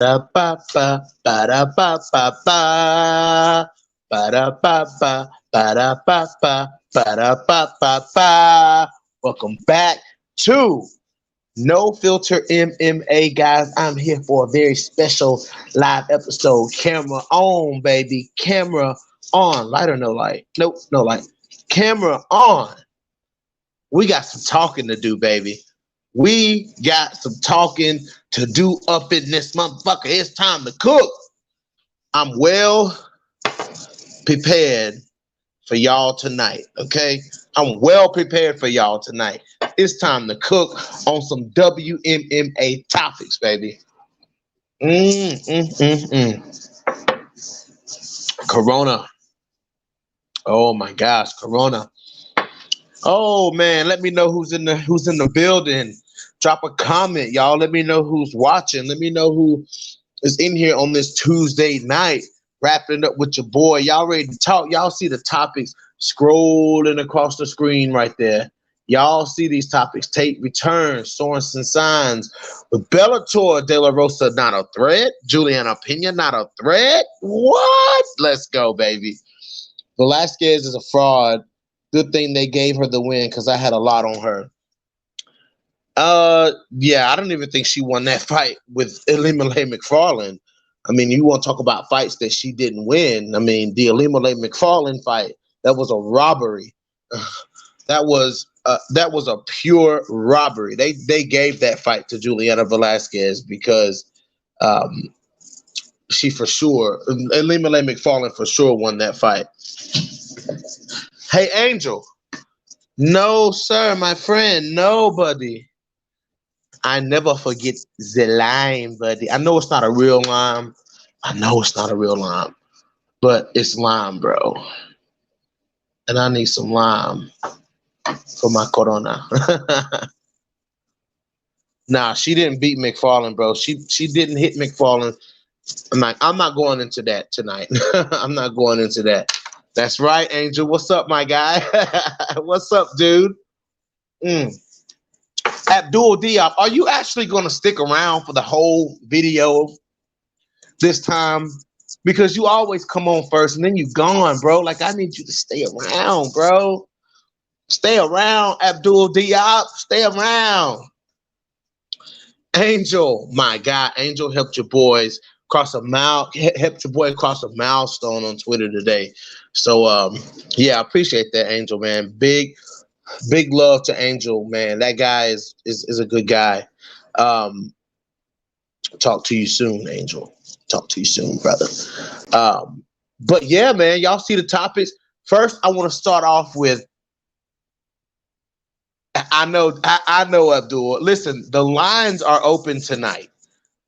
Da ba ba ba da ba ba ba ba da ba ba ba da ba ba ba da ba ba ba. Welcome back to No Filter MMA, guys. I'm here for a very special live episode. Camera on, baby. Camera on. Light or no light? Nope, no light. Camera on. We got some talking to do, baby. We got some talking to do up in this motherfucker. It's time to cook. I'm well prepared for y'all tonight, okay? I'm well prepared for y'all tonight. It's time to cook on some WMMA topics, baby. Mm, mm, mm, Corona. Oh my gosh, Corona. Oh man, let me know who's in the building. Drop a comment, y'all. Let me know who's watching. Let me know who is in here on this Tuesday night, wrapping up with your boy. Y'all ready to talk? Y'all see the topics scrolling across the screen right there. Y'all see these topics. Tate returns. Sorenson signs. With Bellator, De La Rosa not a threat. Juliana Pena not a threat. What? Let's go, baby. Velasquez is a fraud. Good thing they gave her the win because I had a lot on her. Yeah, I don't even think she won that fight with Elimele McFarlane. I mean, you want to talk about fights that she didn't win. I mean, the Elimele McFarlane fight, that was a robbery. That was a pure robbery. They gave that fight to Juliana Velasquez because um, she for sure, Elimele McFarlane for sure won that fight. Hey, Angel. No, sir, my friend. Nobody. I never forget the lime, buddy. I know it's not a real lime. I know it's not a real lime, but it's lime, bro. And I need some lime for my corona. Nah, she didn't beat McFarlane, bro. She didn't hit McFarlane. I'm not going into that tonight. I'm not going into that. That's right, Angel. What's up, my guy? What's up, dude? Mm. Abdul Diop, are you actually going to stick around for the whole video this time? Because you always come on first and then you gone, bro. Like, I need you to stay around, bro. Stay around, Abdul Diop. Stay around. Angel, my God, Angel helped your boys cross a mile, helped your boy cross a milestone on Twitter today. So, yeah, I appreciate that, Angel, man. Big love to Angel, man. That guy is a good guy. Um, talk to you soon, Angel. Talk to you soon, brother. But yeah, man, y'all see the topics. First, I want to start off with I know Abdul. Listen, the lines are open tonight.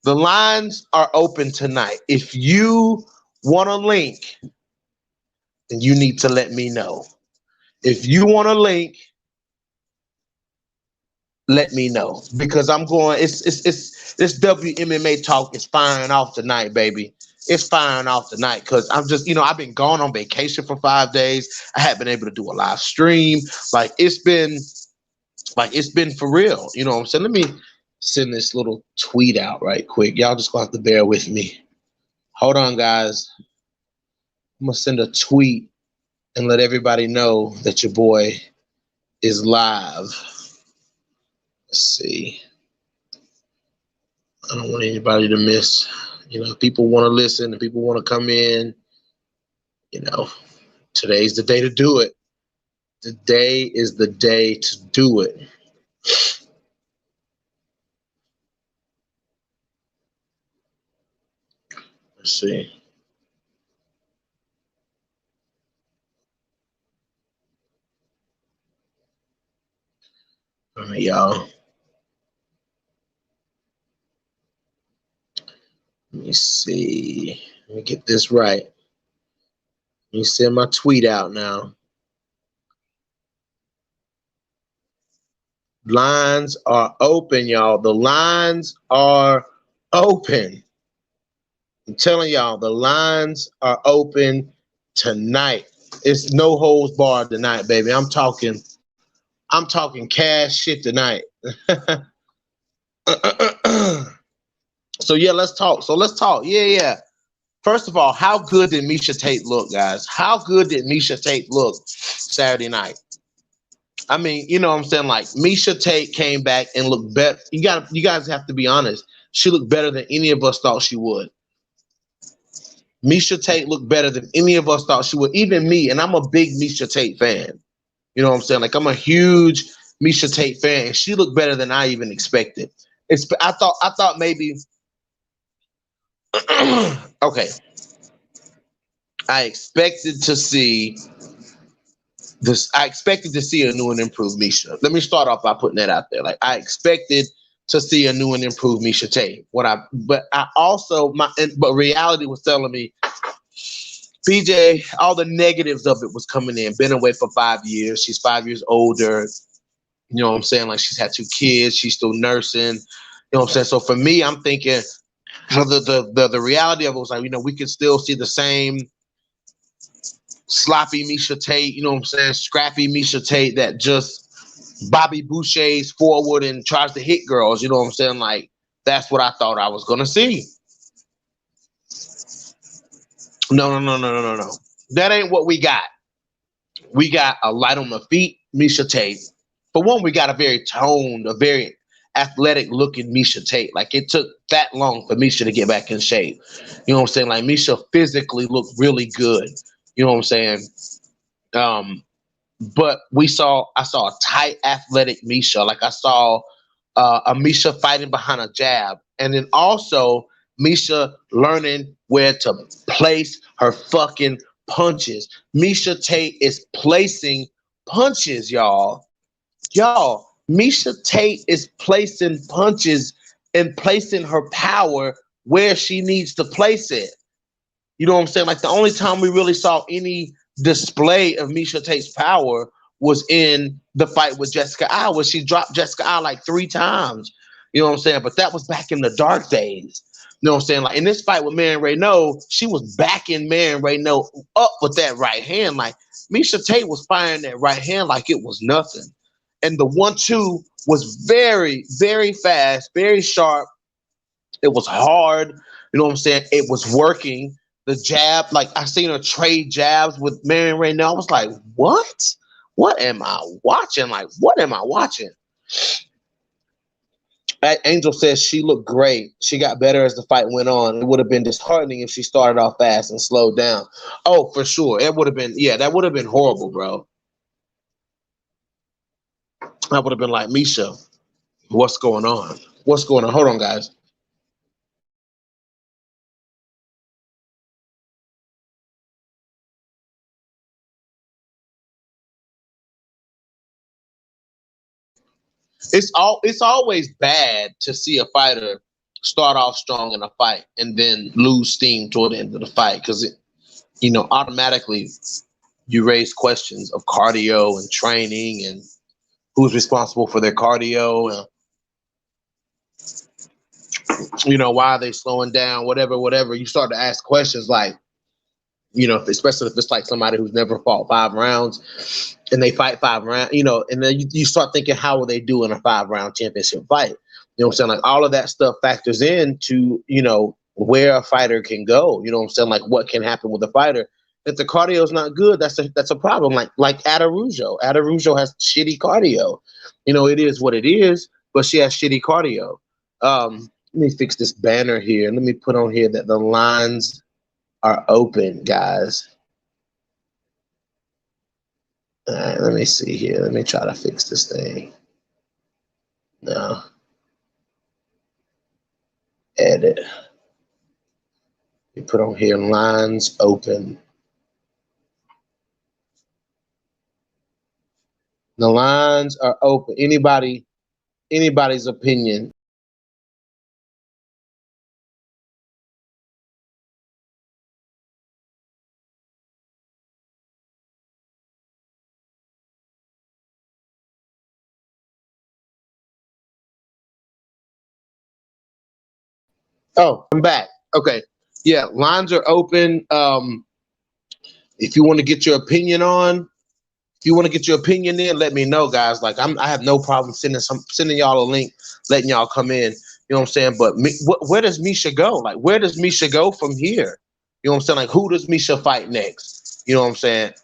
The lines are open tonight. If you want a link, then you need to let me know. If you want a link, let me know because I'm going. It's this WMMA talk is firing off tonight, baby. It's firing off tonight because I'm just I've been gone on vacation for 5 days. I haven't been able to do a live stream. Like it's been for real. You know what I'm saying? Let me send this little tweet out right quick. Y'all just gonna have to bear with me. Hold on, guys. I'm gonna send a tweet and let everybody know that your boy is live. Let's see. I don't want anybody to miss. People want to listen and people want to come in. You know, today's the day to do it. Today is the day to do it. Let's see. All right, y'all. Let me see. Let me get this right. Let me send my tweet out now. Lines are open, y'all. The lines are open. I'm telling y'all, the lines are open tonight. It's no holds barred tonight, baby. I'm talking cash shit tonight. So yeah, let's talk. Yeah. First of all, how good did Misha Tate look, guys? How good did Misha Tate look Saturday night? I mean, you know what I'm saying? Like Misha Tate came back and looked better. You guys have to be honest. She looked better than any of us thought she would. Misha Tate looked better than any of us thought she would, even me. And I'm a big Misha Tate fan. You know what I'm saying? Like I'm a huge Misha Tate fan. And she looked better than I even expected. I thought maybe okay. I expected to see this. I expected to see a new and improved Misha. Let me start off by putting that out there. Like I expected to see a new and improved Misha Tate. But reality was telling me, BJ, all the negatives of it was coming in. Been away for 5 years. She's 5 years older. You know what I'm saying? Like she's had 2 kids. She's still nursing. You know what I'm saying? So for me, I'm thinking the reality of it was like, you know, we could still see the same sloppy Misha Tate, you know what I'm saying, scrappy Misha Tate that just Bobby Boucher's forward and tries to hit girls, you know what I'm saying? Like, that's what I thought I was going to see. No. That ain't what we got. We got a light on the feet Misha Tate. For one, we got a very toned, a very athletic looking Misha Tate. Like it took that long for Misha to get back in shape. You know what I'm saying? Like Misha physically looked really good. You know what I'm saying? But I saw a tight, athletic Misha. Like I saw a Misha fighting behind a jab, and then also Misha learning where to place her fucking punches. Misha Tate is placing punches, y'all. Misha Tate is placing punches and placing her power where she needs to place it. You know what I'm saying? Like the only time we really saw any display of Misha Tate's power was in the fight with Jessica Ai, where she dropped Jessica Ai like 3 times. You know what I'm saying? But that was back in the dark days. You know what I'm saying? Like in this fight with Marion Renaud, she was backing Marion Renaud up with that right hand. Like Misha Tate was firing that right hand like it was nothing. And the 1-2 was very, very fast, very sharp. It was hard. You know what I'm saying? It was working. The jab, like I seen her trade jabs with Marion Renaud. I was like, what? What am I watching? Like, what am I watching? Angel says she looked great. She got better as the fight went on. It would have been disheartening if she started off fast and slowed down. Oh, for sure. It would have been, that would have been horrible, bro. I would have been like, Misha, what's going on? What's going on? Hold on, guys. It's always bad to see a fighter start off strong in a fight and then lose steam toward the end of the fight, because automatically you raise questions of cardio and training and who's responsible for their cardio and why are they slowing down, whatever. You start to ask questions like, especially if it's like somebody who's never fought 5 rounds and they fight 5 rounds, and then you start thinking, how will they do in a 5-round championship fight? You know what I'm saying? Like all of that stuff factors into, where a fighter can go. You know what I'm saying? Like what can happen with a fighter. If the cardio is not good, that's a problem. Like Adarujo. Adarujo has shitty cardio. It is what it is, but she has shitty cardio. Let me fix this banner here. Let me put on here that the lines are open, guys. All right, let me see here. Let me try to fix this thing. No. Edit. You put on here lines open. The lines are open. Anybody's opinion. Oh, I'm back. Okay. Yeah, lines are open. If you want to get your opinion in, let me know, guys. Like I have no problem sending y'all a link, letting y'all come in. You know what I'm saying? But where does Misha go? Like, where does Misha go from here? You know what I'm saying? Like, who does Misha fight next? You know what I'm saying?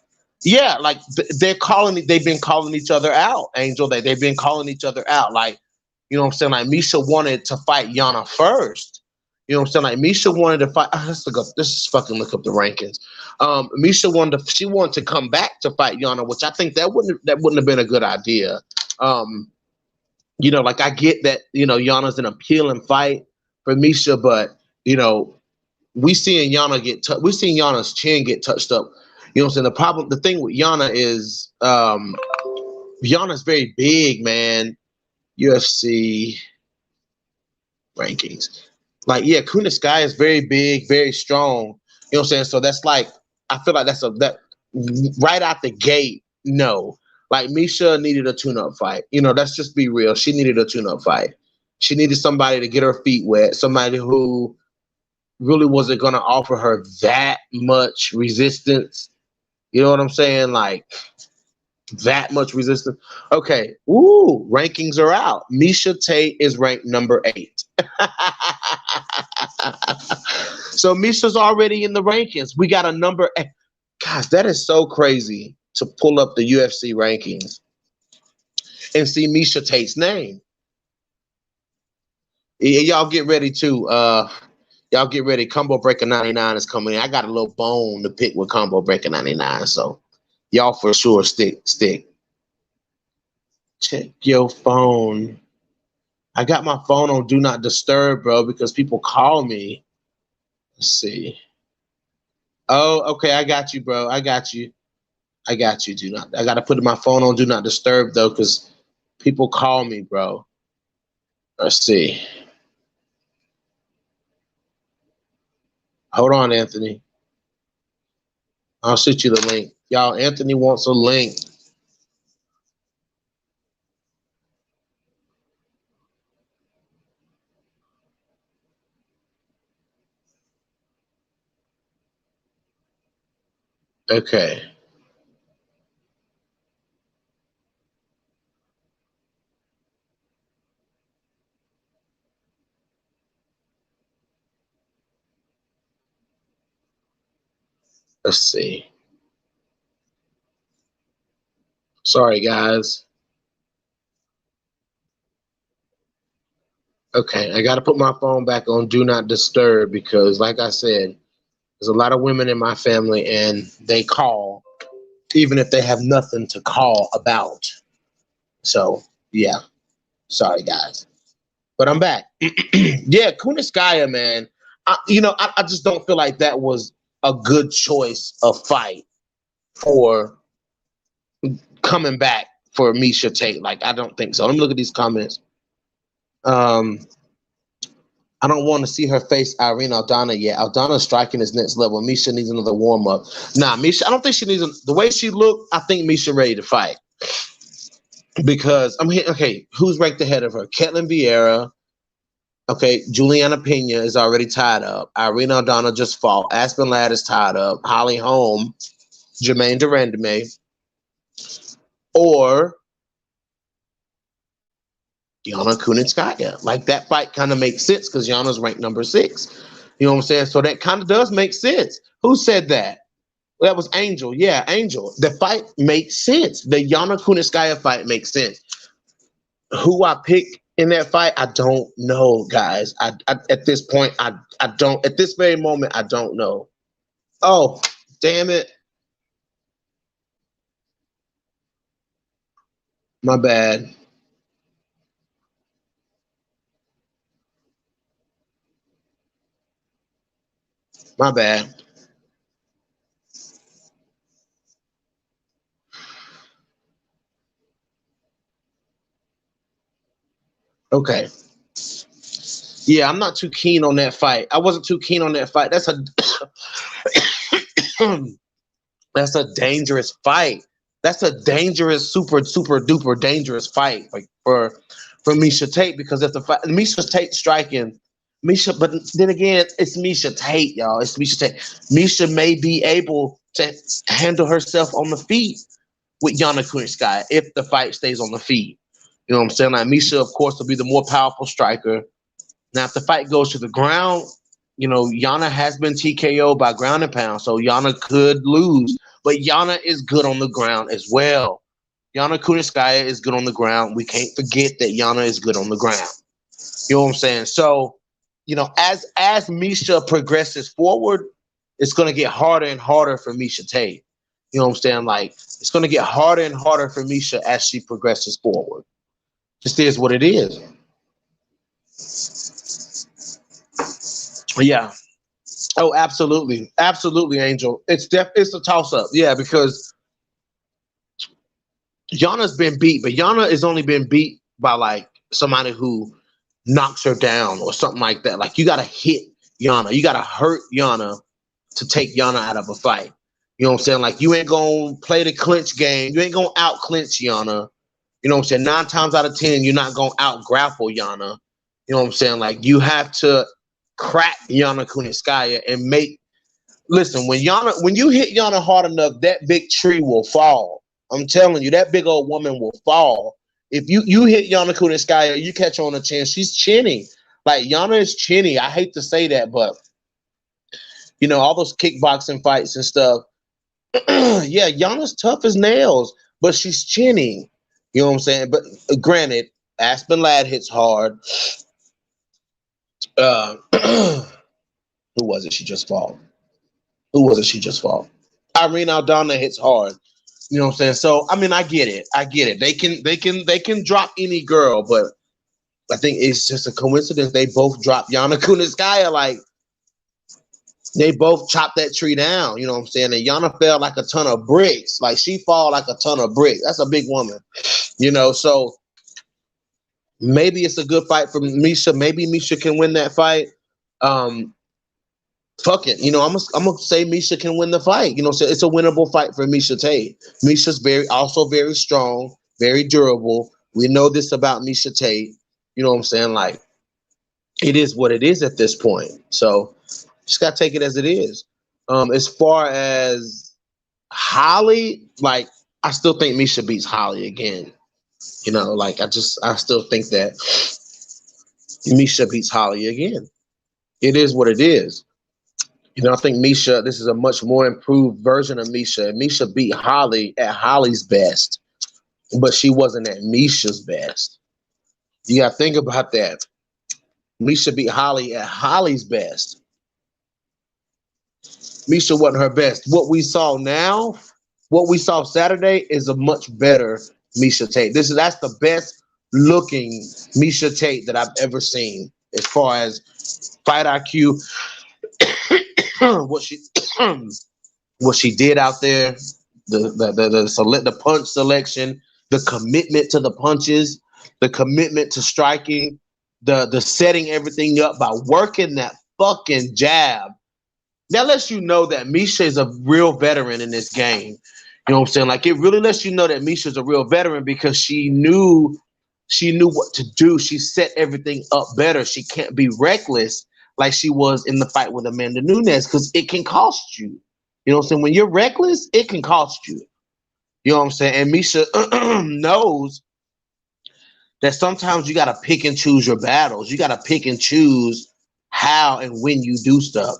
Yeah, like they've been calling each other out, Angel. They've been calling each other out. Like, you know what I'm saying? Like, Misha wanted to fight Yana first. You know what I'm saying? Like, Misha wanted to fight. Let's look up. Let's just fucking look up the rankings. Misha wanted to come back to fight Yana, which I think that wouldn't have been a good idea. You know, like I get that, you know, Yana's an appealing fight for Misha, but you know, we seeing Yana's chin get touched up. You know what I'm saying? The thing with Yana is Yana's very big, man. UFC rankings. Like, yeah, Kunitskaya is very big, very strong. You know what I'm saying? So that's like, I feel like that right out the gate, no. Like, Misha needed a tune-up fight. You know, let's just be real. She needed a tune-up fight. She needed somebody to get her feet wet, somebody who really wasn't going to offer her that much resistance. You know what I'm saying? Like, that much resistance. Okay. Ooh, rankings are out. Miesha Tate is ranked number 8. So Misha's already in the rankings. We got a number 8. Gosh, that is so crazy to pull up the UFC rankings and see Miesha Tate's name. Y'all get ready too. Y'all get ready. Combo Breaker 99 is coming in. I got a little bone to pick with Combo Breaker 99, so y'all for sure stick. Check your phone. I got my phone on Do Not Disturb, bro, because people call me. Let's see. Oh, okay. I got you, bro. I got you. I got to put my phone on Do Not Disturb, though, because people call me, bro. Let's see. Hold on, Anthony. I'll shoot you the link. Y'all, Anthony wants a link. Okay. Let's see. Sorry, guys. Okay, I got to put my phone back on Do Not Disturb because, like I said, there's a lot of women in my family and they call even if they have nothing to call about. So, yeah. Sorry, guys. But I'm back. Yeah, Kunitskaya, man. I just don't feel like that was a good choice of fight for coming back for Miesha Tate. Like, I don't think so. Let me look at these comments. I don't want to see her face Irene Aldana yet. Aldana's striking is next level. Miesha needs another warm-up. Nah, Miesha, I don't think she needs the way she looked, I think Miesha ready to fight. Because I'm here, okay, who's ranked ahead of her? Ketlin Vieira. Okay, Juliana Pena is already tied up. Irene Aldana just fought. Aspen Ladd is tied up. Holly Holm, Jermaine Durandame, or Yana Kunitskaya. Like, that fight kind of makes sense because Yana's ranked number 6. You know what I'm saying? So that kind of does make sense. Who said that? Well, that was Angel. Yeah, Angel. The fight makes sense. The Yana Kunitskaya fight makes sense. Who I pick in that fight, I don't know, guys. I at this point, I don't. At this very moment, I don't know. Oh, damn it. My bad. My bad. Okay. Yeah, I'm not too keen on that fight. I wasn't too keen on that fight. That's a that's a dangerous fight. That's a dangerous, super duper dangerous fight, like for Miesha Tate, because if the fight Miesha Tate striking Miesha, but then again, it's Miesha Tate, y'all. It's Miesha Tate. Miesha may be able to handle herself on the feet with Yana Kunitskaya if the fight stays on the feet. You know what I'm saying? Like, Miesha, of course, will be the more powerful striker. Now, if the fight goes to the ground, Yana has been TKO'd by ground and pound, so Yana could lose. But Yana is good on the ground as well. Yana Kunitskaya is good on the ground. We can't forget that Yana is good on the ground. You know what I'm saying? So, as Misha progresses forward, it's going to get harder and harder for Miesha Tate. You know what I'm saying? Like, it's going to get harder and harder for Miesha as she progresses forward. Just is what it is. Yeah. Oh, absolutely. Absolutely, Angel. It's a toss-up. Yeah, because Yana's been beat, but Yana has only been beat by, like, somebody who knocks her down or something like that. Like, you got to hit Yana. You got to hurt Yana to take Yana out of a fight. You know what I'm saying? Like, you ain't going to play the clinch game. You ain't going to out-clinch Yana. You know what I'm saying? 9 times out of 10, you're not going to out-grapple Yana. You know what I'm saying? Like, you have to crack Yana Kunitskaya and make – listen, when you hit Yana hard enough, that big tree will fall. I'm telling you, that big old woman will fall. If you hit Yana Kunitskaya, you catch her on a chin. She's chinny. Like, Yana is chinny. I hate to say that, but, all those kickboxing fights and stuff, yeah, Yana's tough as nails, but she's chinny. You know what I'm saying? But granted, Aspen Ladd hits hard. Who was it she just fought? Irene Aldana hits hard. You know what I'm saying? So, I mean, I get it. They can drop any girl, but I think it's just a coincidence they both dropped Yana Kunitskaya. Like, they both chopped that tree down. You know what I'm saying? And Yana fell like a ton of bricks. Like, she fall like a ton of bricks. That's a big woman. So maybe it's a good fight for Miesha. Maybe Miesha can win that fight. Fuck it. I'm gonna say Miesha can win the fight. So it's a winnable fight for Miesha Tate. Miesha's also very strong, very durable. We know this about Miesha Tate. You know what I'm saying? Like, it is what it is at this point. So just gotta take it as it is. As far as Holly, like, I still think Miesha beats Holly again. Like, I still think that Miesha beats Holly again. It is what it is. I think Miesha, this is a much more improved version of Miesha. Miesha beat Holly at Holly's best, but she wasn't at Miesha's best. You got to think about that. Miesha beat Holly at Holly's best. Miesha wasn't her best. What we saw Saturday is a much better Miesha Tate. That's the best looking Miesha Tate that I've ever seen as far as fight IQ. what she did out there, the punch selection, the commitment to the punches, the commitment to striking, the setting everything up by working that fucking jab. That lets you know that Miesha is a real veteran in this game. You know what I'm saying? Like, it really lets you know that Miesha is a real veteran because she knew what to do. She set everything up better. She can't be reckless like she was in the fight with Amanda Nunes, because it can cost you. You know what I'm saying? When you're reckless, it can cost you. You know what I'm saying? And Miesha knows that sometimes you got to pick and choose your battles. You got to pick and choose how and when you do stuff.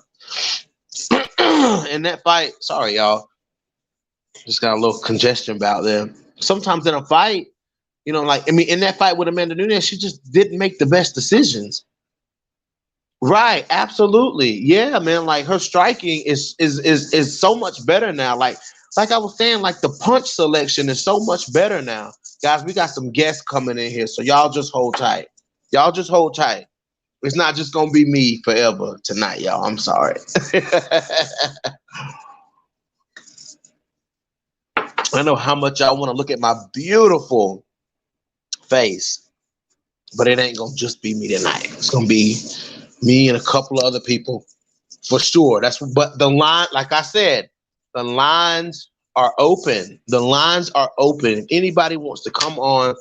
In that fight, sorry, y'all. Just got a little congestion out there. Sometimes in a fight, in that fight with Amanda Nunes, she just didn't make the best decisions. Right, absolutely. Yeah, man. Like, her striking is so much better now. Like I was saying, like, the punch selection is so much better now. Guys, we got some guests coming in here, so y'all just hold tight. It's not just gonna be me forever tonight, y'all. I'm sorry. I know how much y'all want to look at my beautiful face, but it ain't gonna just be me tonight. It's gonna be me and a couple of other people for sure. But the line, like I said, the lines are open. If anybody wants to come on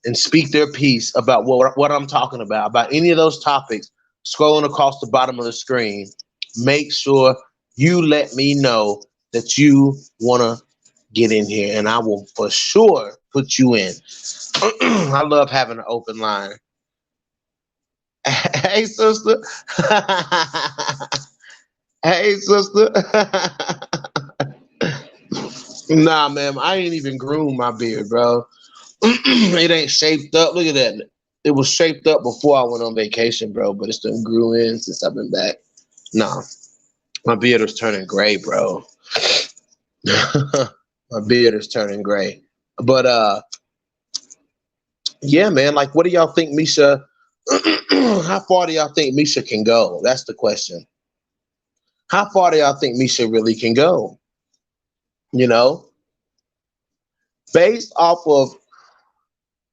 and speak their piece about what I'm talking about any of those topics, scrolling across the bottom of the screen, make sure you let me know that you want to get in here, and I will for sure put you in. I love having an open line. Hey, sister. Hey, sister. Nah, man, I ain't even groomed my beard, bro. It ain't shaped up. Look at that. It was shaped up before I went on vacation, bro, but it's done grew in since I've been back. Nah, my beard is turning gray, bro. My beard is turning gray. But yeah, man, like what do y'all think Misha how far do y'all think Misha can go? That's the question. How far do y'all think Misha really can go? You know, based off of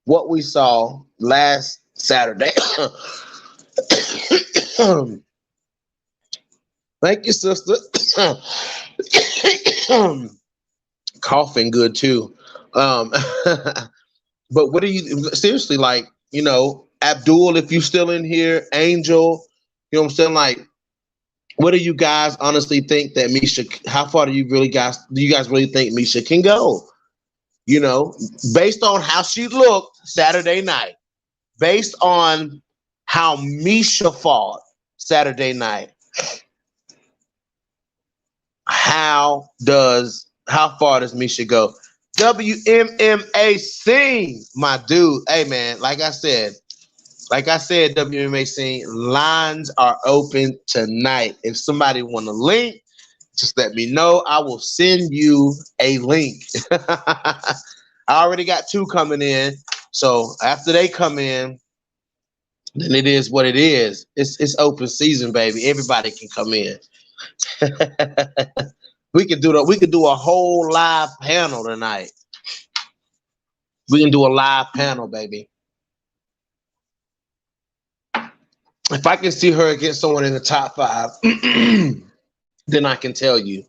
what we saw last Saturday. Thank you, sister. Coughing good too. Um, but what do you seriously like? You know, Abdul, if you still in here, Angel, you know what I'm saying? Like, what do you guys honestly think that Misha? How far do you guys really think Misha can go? You know, based on how she looked Saturday night, based on how Misha fought Saturday night, how far does Misha go? WMMA my dude. Hey man, like I said, WMMA lines are open tonight. If somebody want a link, just let me know. I will send you a link. I already got 2 coming in. So after they come in, then it is what it is. It's open season, baby. Everybody can come in. We could do a whole live panel tonight. We can do a live panel, baby. If I can see her against someone in the top 5, then I can tell you.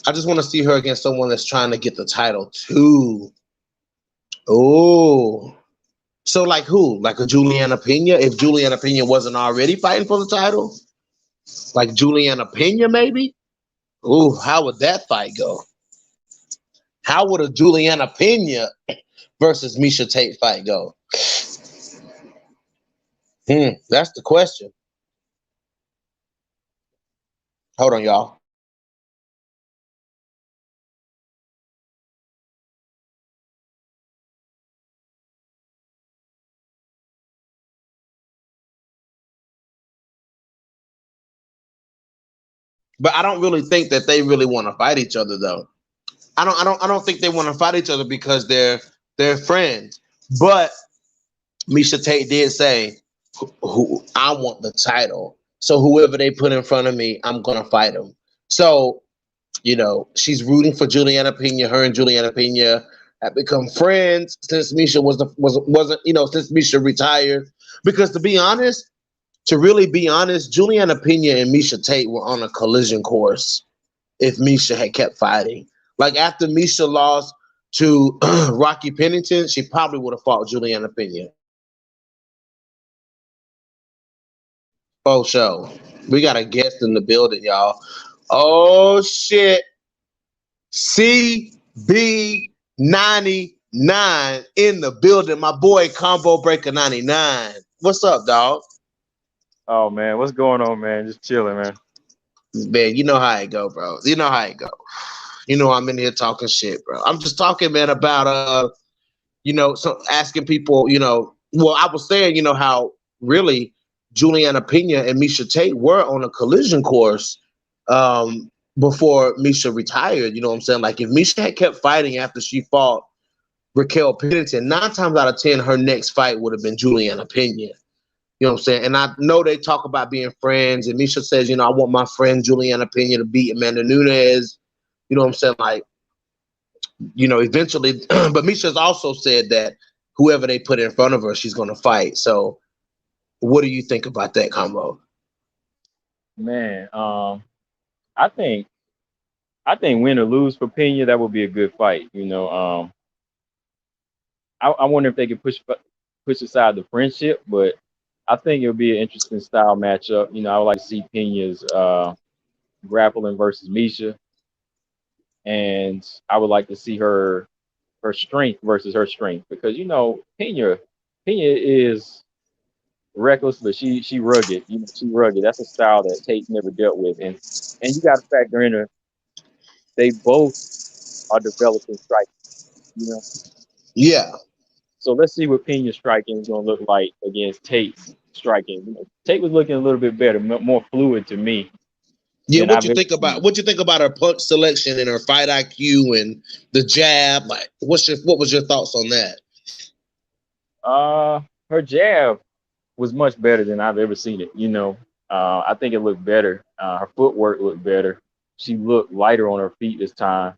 I just want to see her against someone that's trying to get the title too. Oh. So like who? Like a Juliana Pena? If Juliana Pena wasn't already fighting for the title? Like Juliana Pena maybe? Ooh, how would that fight go? How would a Juliana Pena versus Misha Tate fight go? That's the question. Hold on, y'all. But I don't really think that they really want to fight each other, though. I don't think they want to fight each other because they're friends. But Misha Tate did say, "Who I want the title. So whoever they put in front of me, I'm gonna fight him." So you know, she's rooting for Juliana Pena. Her and Juliana Pena have become friends since Misha wasn't since Misha retired. Because to really be honest, Juliana Pena and Misha Tate were on a collision course if Misha had kept fighting. Like after Misha lost to Rocky Pennington, she probably would have fought Juliana Pena. Oh, show. We got a guest in the building, y'all. Oh shit. CB99 in the building. My boy Combo Breaker 99. What's up, dog? Oh man, what's going on, man? Just chilling, man. Man, you know how it go, bro. You know how it go. You know I'm in here talking shit, bro. I'm just talking, man, about so asking people, well, I was saying, how really Juliana Pena and Misha Tate were on a collision course before Misha retired. You know what I'm saying? Like if Misha had kept fighting after she fought Raquel Pennington, 9 times out of 10, her next fight would have been Juliana Pena. You know what I'm saying? And I know they talk about being friends, and Misha says, I want my friend Juliana Pena to beat Amanda Nunes. You know what I'm saying? Like, eventually, but Misha's also said that whoever they put in front of her, she's going to fight. So what do you think about that combo? Man, I think I think win or lose for Pena, that would be a good fight. I wonder if they could push aside the friendship, but I think it'll be an interesting style matchup. I would like to see Pena's grappling versus Misha, and I would like to see her strength versus her strength because Pena is reckless, but she rugged. You know, she rugged. That's a style that Tate never dealt with, and you got to factor in they both are developing striking. You know, Yeah. so let's see what Pena's striking is going to look like against Tate's striking. You know, Tate was looking a little bit better, more fluid to me Yeah, than I've ever seen. what you think about her punch selection and her fight IQ and the jab? Like, what was your thoughts on that? Her jab was much better than I've ever seen it. You know, I think it looked better. Her footwork looked better. She looked lighter on her feet this time.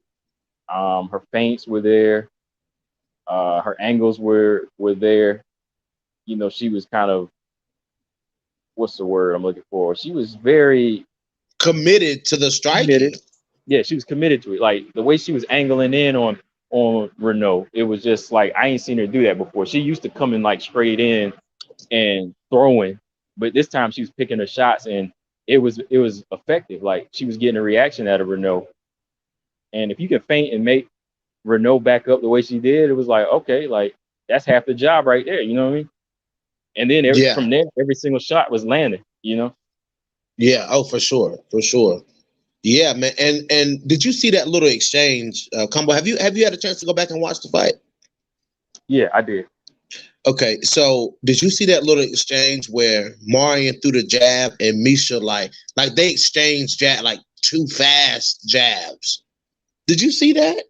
Her feints were there. Her angles were there. You know, she was kind of, what's the word I'm looking for? She was very Committed to the striking. committed. Yeah, she was committed to it. Like the way she was angling in on Renault, it was just like I ain't seen her do that before. She used to coming like straight in and throwing, but this time she was picking her shots and it was effective. Like she was getting a reaction out of Renault. And if you can feint and make Renault back up the way she did, it was like, okay, like that's half the job right there. You know what I mean? And then Yeah. from there, every single shot was landing. You know? Yeah. Oh, for sure. For sure. Yeah, man. And did you see that little exchange, combo? Have you had a chance to go back and watch the fight? Yeah, I did. Okay, so did you see that little exchange where Marion threw the jab and Misha like they exchanged jab like two fast jabs? Did you see that?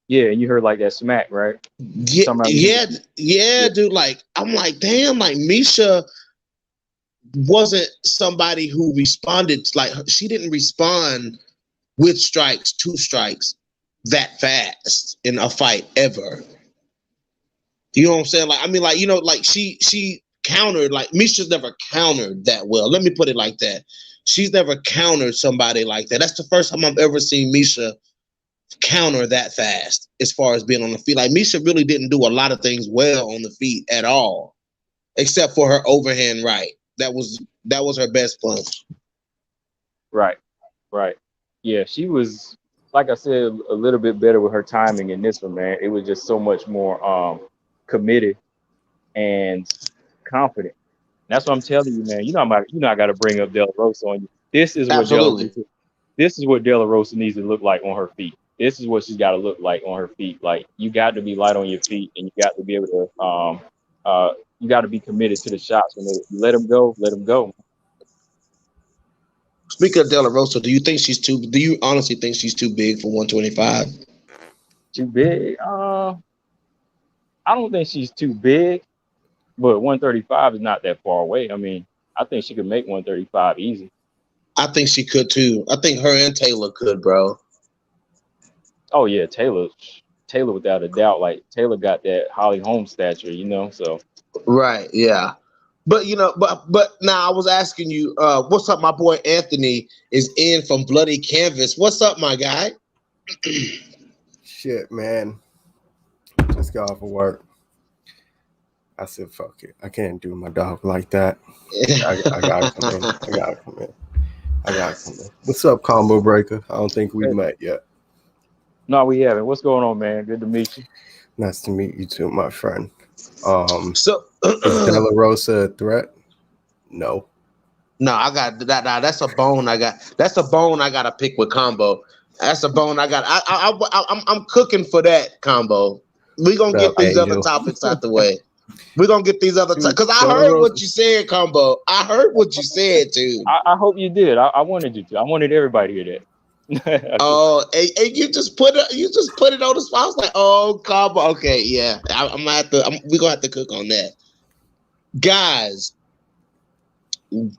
Yeah, and you heard like that smack, right? Yeah, Talking about yeah, yeah, dude. Like I'm like, damn, like Misha wasn't somebody who responded. Like she didn't respond with strikes, two strikes that fast in a fight ever. You know what I'm saying? Like, I mean, like, you know, like she countered, like Misha's never countered that well. Let me put it like that. She's never countered somebody like that. That's the first time I've ever seen Misha counter that fast as far as being on the feet. Like Misha really didn't do a lot of things well on the feet at all, except for her overhand right. That was her best punch. right, right. Yeah, she was, like I said, a little bit better with her timing in this one, man. It was just so much more committed and confident. That's what I'm telling you, man. I got to bring up De La Rosa on you. Absolutely. This is what De La Rosa needs to look like on her feet. This is what she's got to look like on her feet. Like you got to be light on your feet, and you got to be able to you got to be committed to the shots. When you let them go, let them go. Speaking of De La Rosa, do you honestly think she's too big for 125? Too big? I don't think she's too big, but 135 is not that far away. I mean, I think she could make 135 easy. I think she could too. I think her and Taylor could, bro. Oh yeah, Taylor without a doubt. Like Taylor got that Holly Holm stature, you know. So Right, yeah. But you know, but now I was asking you, what's up? My boy Anthony is in from Bloody Canvas. What's up, my guy? Shit, man. Just got off of work. I said, fuck it. I can't do my dog like that. I gotta come in. I gotta come in. What's up, Combo Breaker? I don't think we met yet. No, we haven't. What's going on, man? Good to meet you. Nice to meet you too, my friend. So is De La Rosa a threat? No. No, I got that. That's a bone I got. That's a bone I got to pick with Combo. That's a bone I got. I'm cooking for that, Combo. We're gonna get these other topics out the way. We're gonna get these other because I heard what you said, Combo. I heard what you said too. I hope you did. I wanted you to. I wanted everybody to hear that. Oh, and you just put it on the spot. I was like, oh, Combo. Okay, yeah. We're gonna have to cook on that, guys.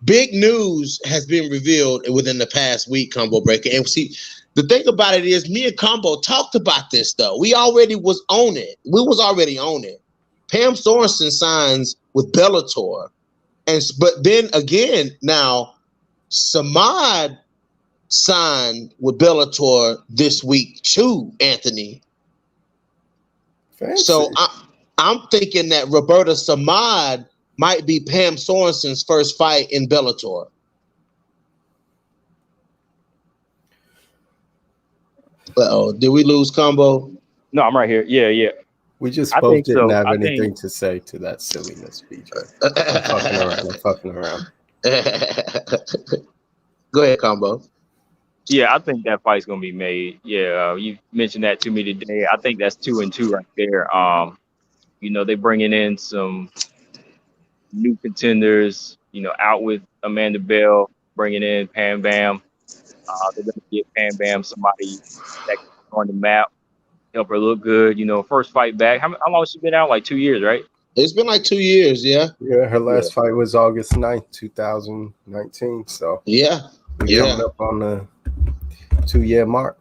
Big news has been revealed within the past week, Combo Breaker. And see, the thing about it is, me and Combo talked about this though. We already was on it. We was already on it. Pam Sorenson signs with Bellator, but then again now, Samad signed with Bellator this week too, Anthony. Fancy. So I'm thinking that Roberta Samad might be Pam Sorenson's first fight in Bellator. Uh-oh, did we lose Combo? No, I'm right here. Yeah. We just I both think didn't so. have I anything think to say to that silliness, BJ. I'm fucking around. Go ahead, Combo. yeah, I think that fight's gonna be made. Yeah, you mentioned that to me today. I think that's 2-2 right there. They bringing in some new contenders. Out with Amanda Bell, bringing in Pam Bam. They're gonna get Pam Bam somebody that can put her on the map, help her look good. First fight back. How long has she been out? Like 2 years, right? It's been like 2 years, yeah. Yeah, her Yeah. last fight was August 9th, 2019. So Yeah. we're coming up on the 2-year mark.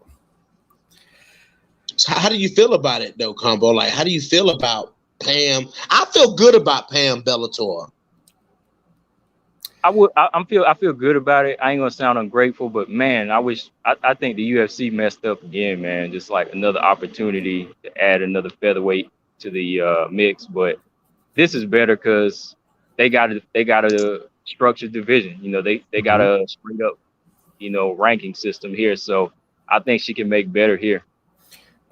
So how do you feel about it though, Combo? Like, how do you feel about Pam? I feel good about Pam Bellator. I feel good about it. I ain't gonna sound ungrateful, but man, I think the UFC messed up again, man. Just like another opportunity to add another featherweight to the mix, but this is better because they got a structured division. They got a straight up ranking system here, so I think she can make better here.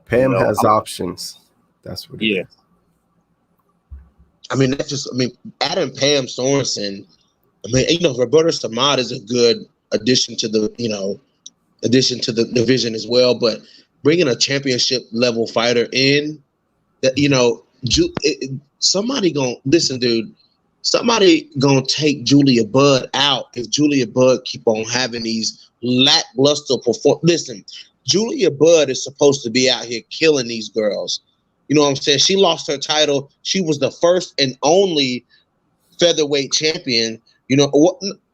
Pam has options. That's what it is. I mean, adding Pam Sorenson. I mean, Roberta Samad is a good addition to the division as well. But bringing a championship level fighter in, that somebody gonna listen, dude. Somebody gonna take Julia Budd out if Julia Budd keep on having these lackluster perform. Listen, Julia Budd is supposed to be out here killing these girls. You know what I'm saying? She lost her title. She was the first and only featherweight champion.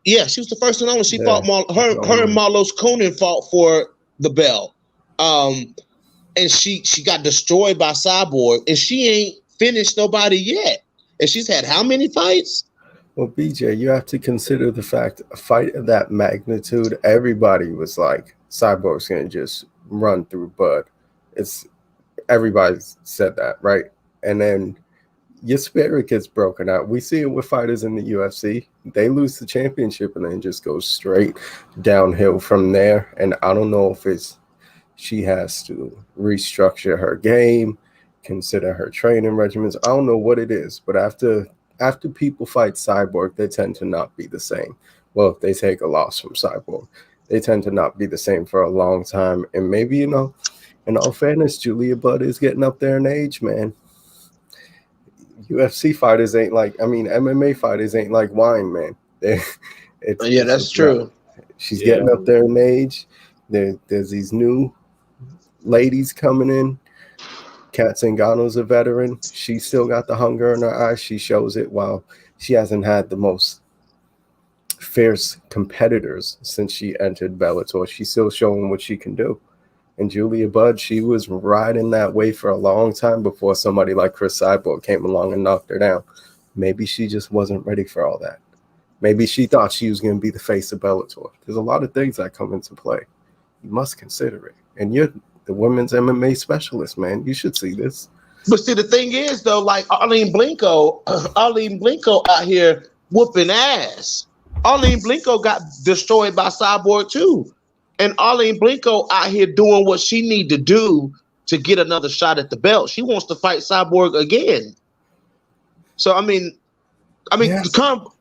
Yeah, she was the first and only. She fought her and Marlos Conan fought for the belt. And she got destroyed by Cyborg, and she ain't finished nobody yet. And she's had how many fights? Well, BJ, you have to consider the fact a fight of that magnitude, everybody was like, Cyborg's gonna just run through Bud. Everybody said that, right? And then your spirit gets broken out. We see it with fighters in the UFC. They lose the championship and then just go straight downhill from there. And I don't know if she has to restructure her game, consider her training regimens. I don't know what it is, but after people fight Cyborg, they tend to not be the same. Well, if they take a loss from Cyborg, they tend to not be the same for a long time. And maybe, in all fairness, Julia Budd is getting up there in age, man. UFC fighters ain't MMA fighters ain't like wine, man. That's true. She's getting up there in age. There's these new ladies coming in. Kat Zingano's a veteran. She still got the hunger in her eyes. She shows it while she hasn't had the most fierce competitors since she entered Bellator. She's still showing what she can do. And Julia Budd, she was riding that way for a long time before somebody like Chris Cyborg came along and knocked her down. Maybe she just wasn't ready for all that. Maybe she thought she was going to be the face of Bellator. There's a lot of things that come into play. You must consider it. And you're the women's MMA specialist, man. You should see this. But see, the thing is, though, like Arlene Blinko out here whooping ass. Arlene Blinko got destroyed by Cyborg, too. And Arlene Blinko out here doing what she need to do to get another shot at the belt. She wants to fight Cyborg again. So yes.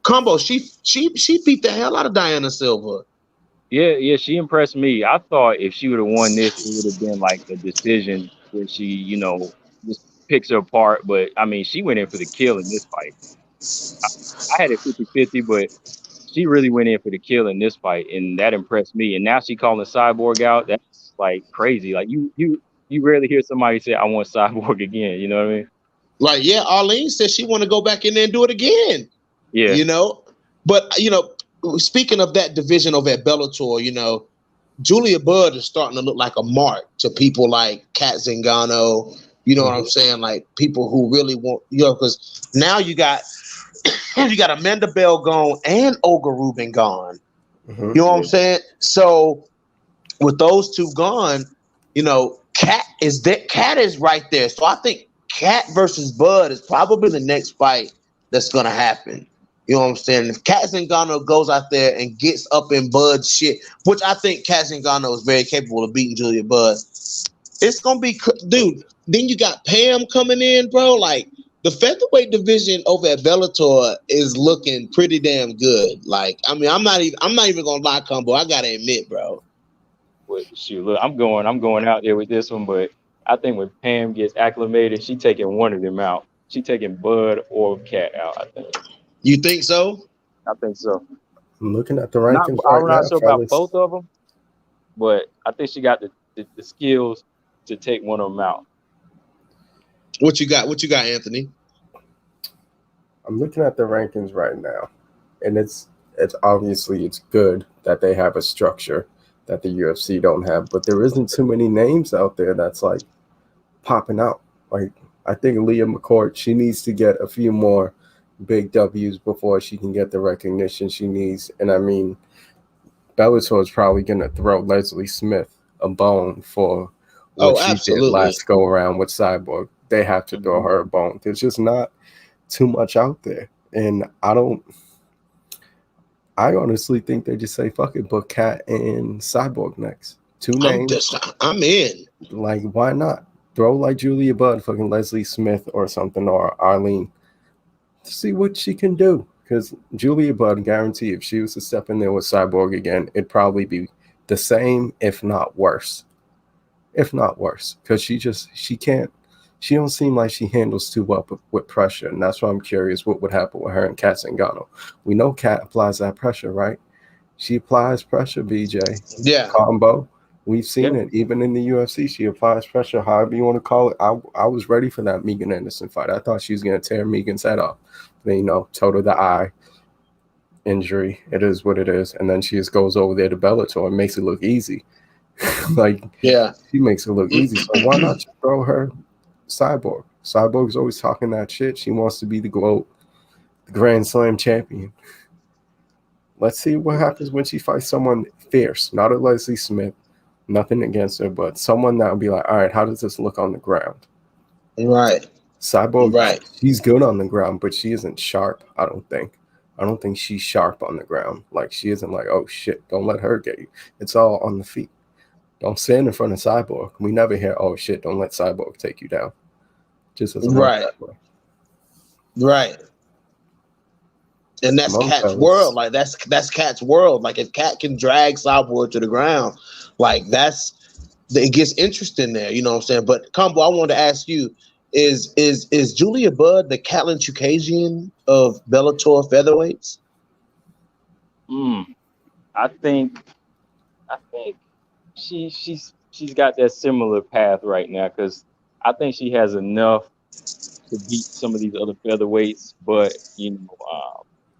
Combo. She beat the hell out of Diana Silva. Yeah, she impressed me. I thought if she would have won this, it would have been like a decision where she, just picks her apart. But she went in for the kill in this fight. I had it 50-50, but she really went in for the kill in this fight, and that impressed me. And now she calling Cyborg out. That's like crazy. Like you rarely hear somebody say, "I want Cyborg again." You know what I mean? Like, yeah, Arlene said she want to go back in there and do it again. Yeah. But speaking of that division over at Bellator, Julia Budd is starting to look like a mark to people like Kat Zingano. You know what I'm saying? Like people who really want, because now you got Amanda Bell gone and Olga Rubin gone. You know what I'm saying? So with those two gone, Kat is right there. So I think Kat versus Bud is probably the next fight that's gonna happen. You know what I'm saying? If Kat Zingano goes out there and gets up in Bud's shit, which I think Kat Zingano is very capable of beating Julia Budd, It's gonna be, dude. Then you got Pam coming in, bro. Like the featherweight division over at Bellator is looking pretty damn good. Like, I mean, I'm not even gonna lie, Combo. I gotta admit, bro. But shoot, look, I'm going out there with this one, but I think when Pam gets acclimated, she taking one of them out. She taking Bud or Cat out. I think. You think so? I think so. I'm looking at the rankings right I'm now, not sure fellas. about both of them, but I think she got the skills to take one of them out. What you got? What you got, Anthony? I'm looking at the rankings right now, and it's obviously it's good that they have a structure that the UFC don't have, but there isn't too many names out there that's like popping out. Like I think Leah McCourt, she needs to get a few more big W's before she can get the recognition she needs. And I mean, Bellator is probably going to throw Leslie Smith a bone for what she did last go around with Cyborg. They have to throw her a bone. There's just not too much out there. And I honestly think they just say, fuck it, book Cat and Cyborg next. Two names. I'm in. Like, why not? Throw like Julia Budd, fucking Leslie Smith or something, or Arlene. See what she can do. Because Julia Budd, guarantee if she was to step in there with Cyborg again, it'd probably be the same, if not worse. If not worse. Because she don't seem like she handles too well with pressure. And that's why I'm curious what would happen with her and Kat Zingano. We know Kat applies that pressure, right? She applies pressure, BJ. Yeah. Combo. We've seen it. Even in the UFC, she applies pressure, however you want to call it. I was ready for that Megan Anderson fight. I thought she was going to tear Megan's head off. Then, total the eye injury. It is what it is. And then she just goes over there to Bellator and makes it look easy. She makes it look easy. So why not just throw her Cyborg? Cyborg's always talking that shit. She wants to be the Grand Slam champion. Let's see what happens when she fights someone fierce, not a Leslie Smith. Nothing against her, but someone that would be like, all right, how does this look on the ground? Right. Cyborg, right. She's good on the ground, but she isn't sharp, I don't think. I don't think she's sharp on the ground. Like, she isn't like, oh, shit, don't let her get you. It's all on the feet. Don't stand in front of Cyborg. We never hear, oh, shit, don't let Cyborg take you down. Just doesn't work that way. Right. And that's Cat's world. Like, that's Cat's world. Like, if Cat can drag Cyborg to the ground, like, it gets interesting there. You know what I'm saying? But, Combo, I wanted to ask you, is Julia Budd the Catelyn Chukagian of Bellator featherweights? I think she's got that similar path right now, because I think she has enough to beat some of these other featherweights, but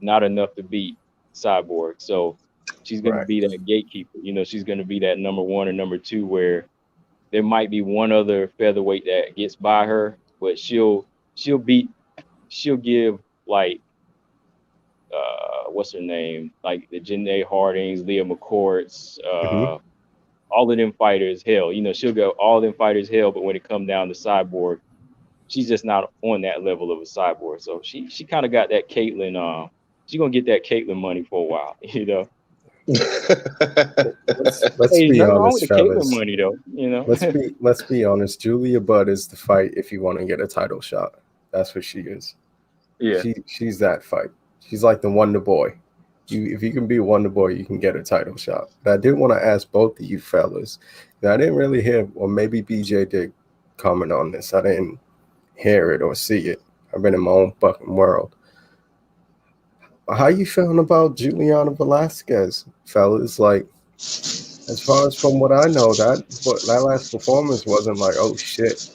not enough to beat Cyborg. So she's going to be that gatekeeper. She's going to be that number one or number two, where there might be one other featherweight that gets by her, but she'll give, like, what's her name? Like the Janae Hardings, Leah McCourts, all of them fighters hell. She'll go all them fighters hell, but when it comes down to Cyborg, she's just not on that level of a Cyborg. So she kind of got that Caitlyn, she's gonna get that Caitlyn money for a while, Let's be honest, fellas. Money, though, Let's be honest. Julia Budd is the fight if you want to get a title shot. That's what she is. Yeah, she's that fight. She's like the Wonder Boy. If you can be a Wonder Boy, you can get a title shot. But I did want to ask both of you fellas. I didn't really hear, or maybe BJ did comment on this. I didn't hear it or see it. I've been in my own fucking world. How you feeling about Juliana Velasquez, fellas? Like, as far as from what I know, that last performance wasn't like, oh shit.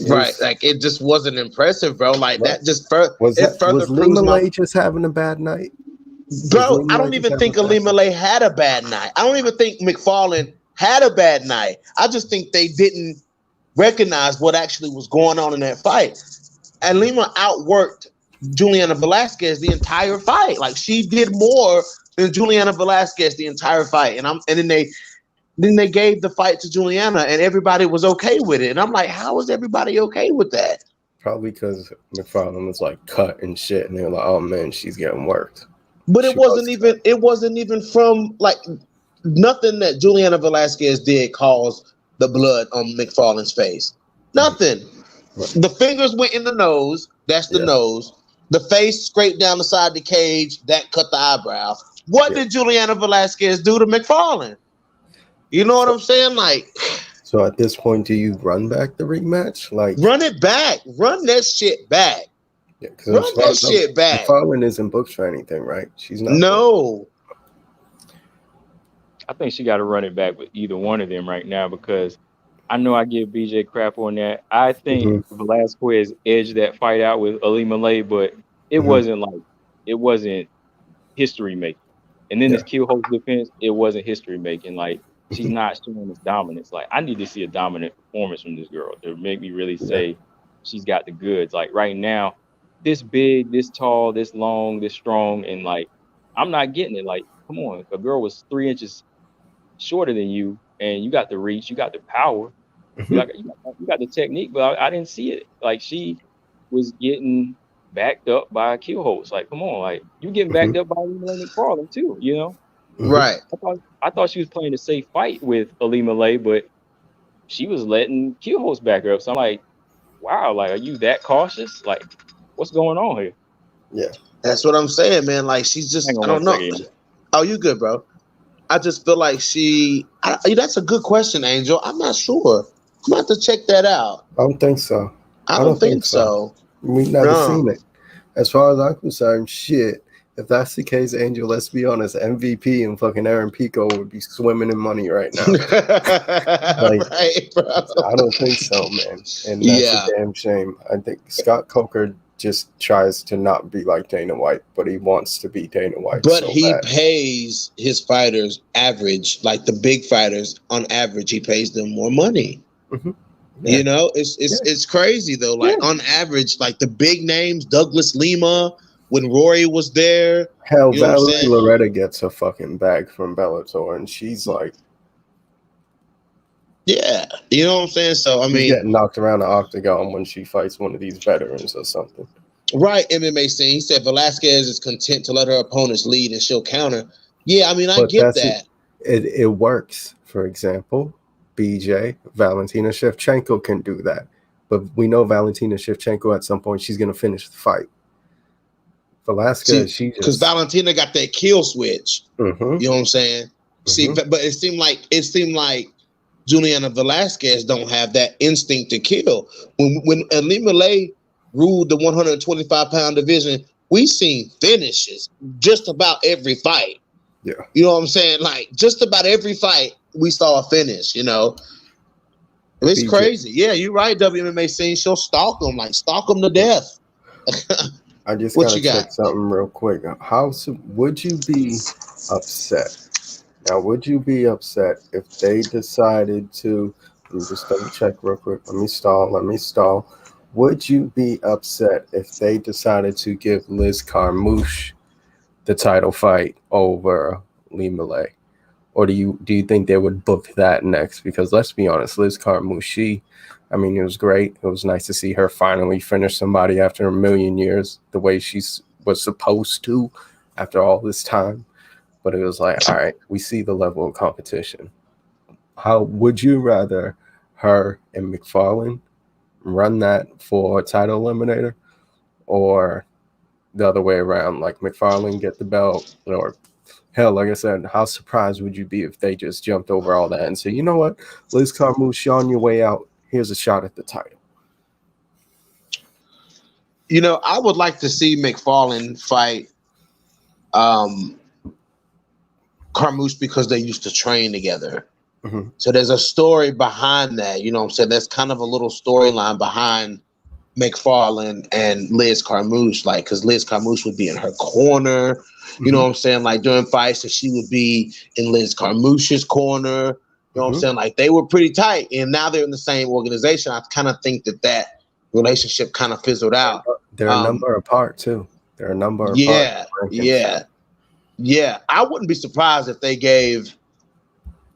Right, like it just wasn't impressive, bro. Like that just was Lee just having a bad night? Bro, I don't even think Alima Lay had a bad night. I don't even think McFarlane had a bad night. I just think they didn't recognize what actually was going on in that fight. And Lima outworked Juliana Velasquez the entire fight. Like, she did more than Juliana Velasquez the entire fight. And then they gave the fight to Juliana, and everybody was okay with it. And I'm like, how is everybody okay with that? Probably because McFarlane was like cut and shit, and they're like, oh man, she's getting worked. But it wasn't even from like nothing that Juliana Velasquez did caused the blood on McFarlane's face? Nothing. The fingers went in the nose. That's the nose. The face scraped down the side of the cage. That cut the eyebrow. What did Juliana Velasquez do to McFarlane? You know what I'm saying? Like, so at this point, do you run back the rematch? Like, run it back. Run that shit back. Yeah, run that shit back. McFarlane isn't booked for anything, right? She's not. No. I think she got to run it back with either one of them right now because I know I give BJ crap on that. I think Velasquez edged that fight out with Ali Malay, but it wasn't history making. And then this kill host defense, it wasn't history making. Like, she's not showing this dominance. Like, I need to see a dominant performance from this girl to make me really say she's got the goods. Like, right now, this big, this tall, this long, this strong, and like, I'm not getting it. Like, come on, if a girl was 3 inches shorter than you, and you got the reach, you got the power, you got the technique, but I didn't see it. Like, she was getting backed up by a kill host. Like, come on, like, you getting backed up by Ali McFarlane too, you know? Right. I thought she was playing a safe fight with Ali Malay, but she was letting kill host back her up. So I'm like, wow, like, are you that cautious? Like, what's going on here? Yeah. That's what I'm saying, man. Like, she's just, I don't know. Oh, you good, bro. I just feel like that's a good question, Angel. I'm not sure. I'm going to have to check that out. I don't think so. I don't think so. We've never seen it. As far as I'm concerned, shit. If that's the case, Angel, let's be honest, MVP and fucking Aaron Pico would be swimming in money right now. Like, right, bro. I don't think so, man. And that's a damn shame. I think Scott Coker just tries to not be like Dana White, but he wants to be Dana White. But he pays his fighters average, like the big fighters, on average, he pays them more money. Yeah. You know, it's crazy though. Like on average, like the big names, Douglas Lima, when Rory was there. Hell, Valerie Loretta gets a fucking bag from Bellator, and she's like, yeah, you know what I'm saying? So I mean, getting knocked around the octagon when she fights one of these veterans or something. Right, MMA scene. He said Velasquez is content to let her opponents lead and she'll counter. Yeah, I mean, I get that. It works. For example, BJ, Valentina Shevchenko can do that. But we know Valentina Shevchenko at some point, she's going to finish the fight. Velasquez, because Valentina got that kill switch. You know what I'm saying? See, but it seemed like Juliana Velasquez don't have that instinct to kill. When Ali Malay ruled the 125-pound division, we seen finishes just about every fight. Yeah, you know what I'm saying? Like, just about every fight we saw a finish. You know, it's crazy. Yeah, you're right. WMMA scene, she'll stalk them to death. I just gotta check something real quick. Would you be upset? Now, would you be upset if they decided to? Let me just double check real quick. Let me stall. Would you be upset if they decided to give Liz Carmouche the title fight over Lee Malay? Or do you think they would book that next? Because let's be honest, Liz Carmouche, I mean, it was great. It was nice to see her finally finish somebody after a million years the way she was supposed to after all this time. But it was like, all right, we see the level of competition. How would you rather her and McFarlane run that for a title eliminator, or the other way around, like McFarlane get the belt? Or hell, like I said, how surprised would you be if they just jumped over all that and said, you know what, Liz Carmouche, on your way out, here's a shot at the title? You know, I would like to see McFarlane fight Carmouche because they used to train together. So there's a story behind that. You know what I'm saying? There's kind of a little storyline behind McFarlane and Liz Carmouche, like, because Liz Carmouche would be in her corner, you know what I'm saying, like during fights, and she would be in Liz Carmouche's corner. You know what I'm saying? Like, they were pretty tight, and now they're in the same organization. I kind of think that relationship kind of fizzled out. They're a number apart too. They're a number apart. Yeah. I wouldn't be surprised if they gave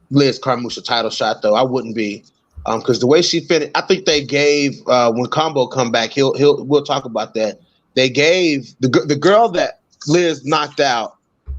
Liz Carmouche a title shot, though. I wouldn't be, because the way she finished, I think they gave when Combo come back, we'll talk about that. They gave the girl that Liz knocked out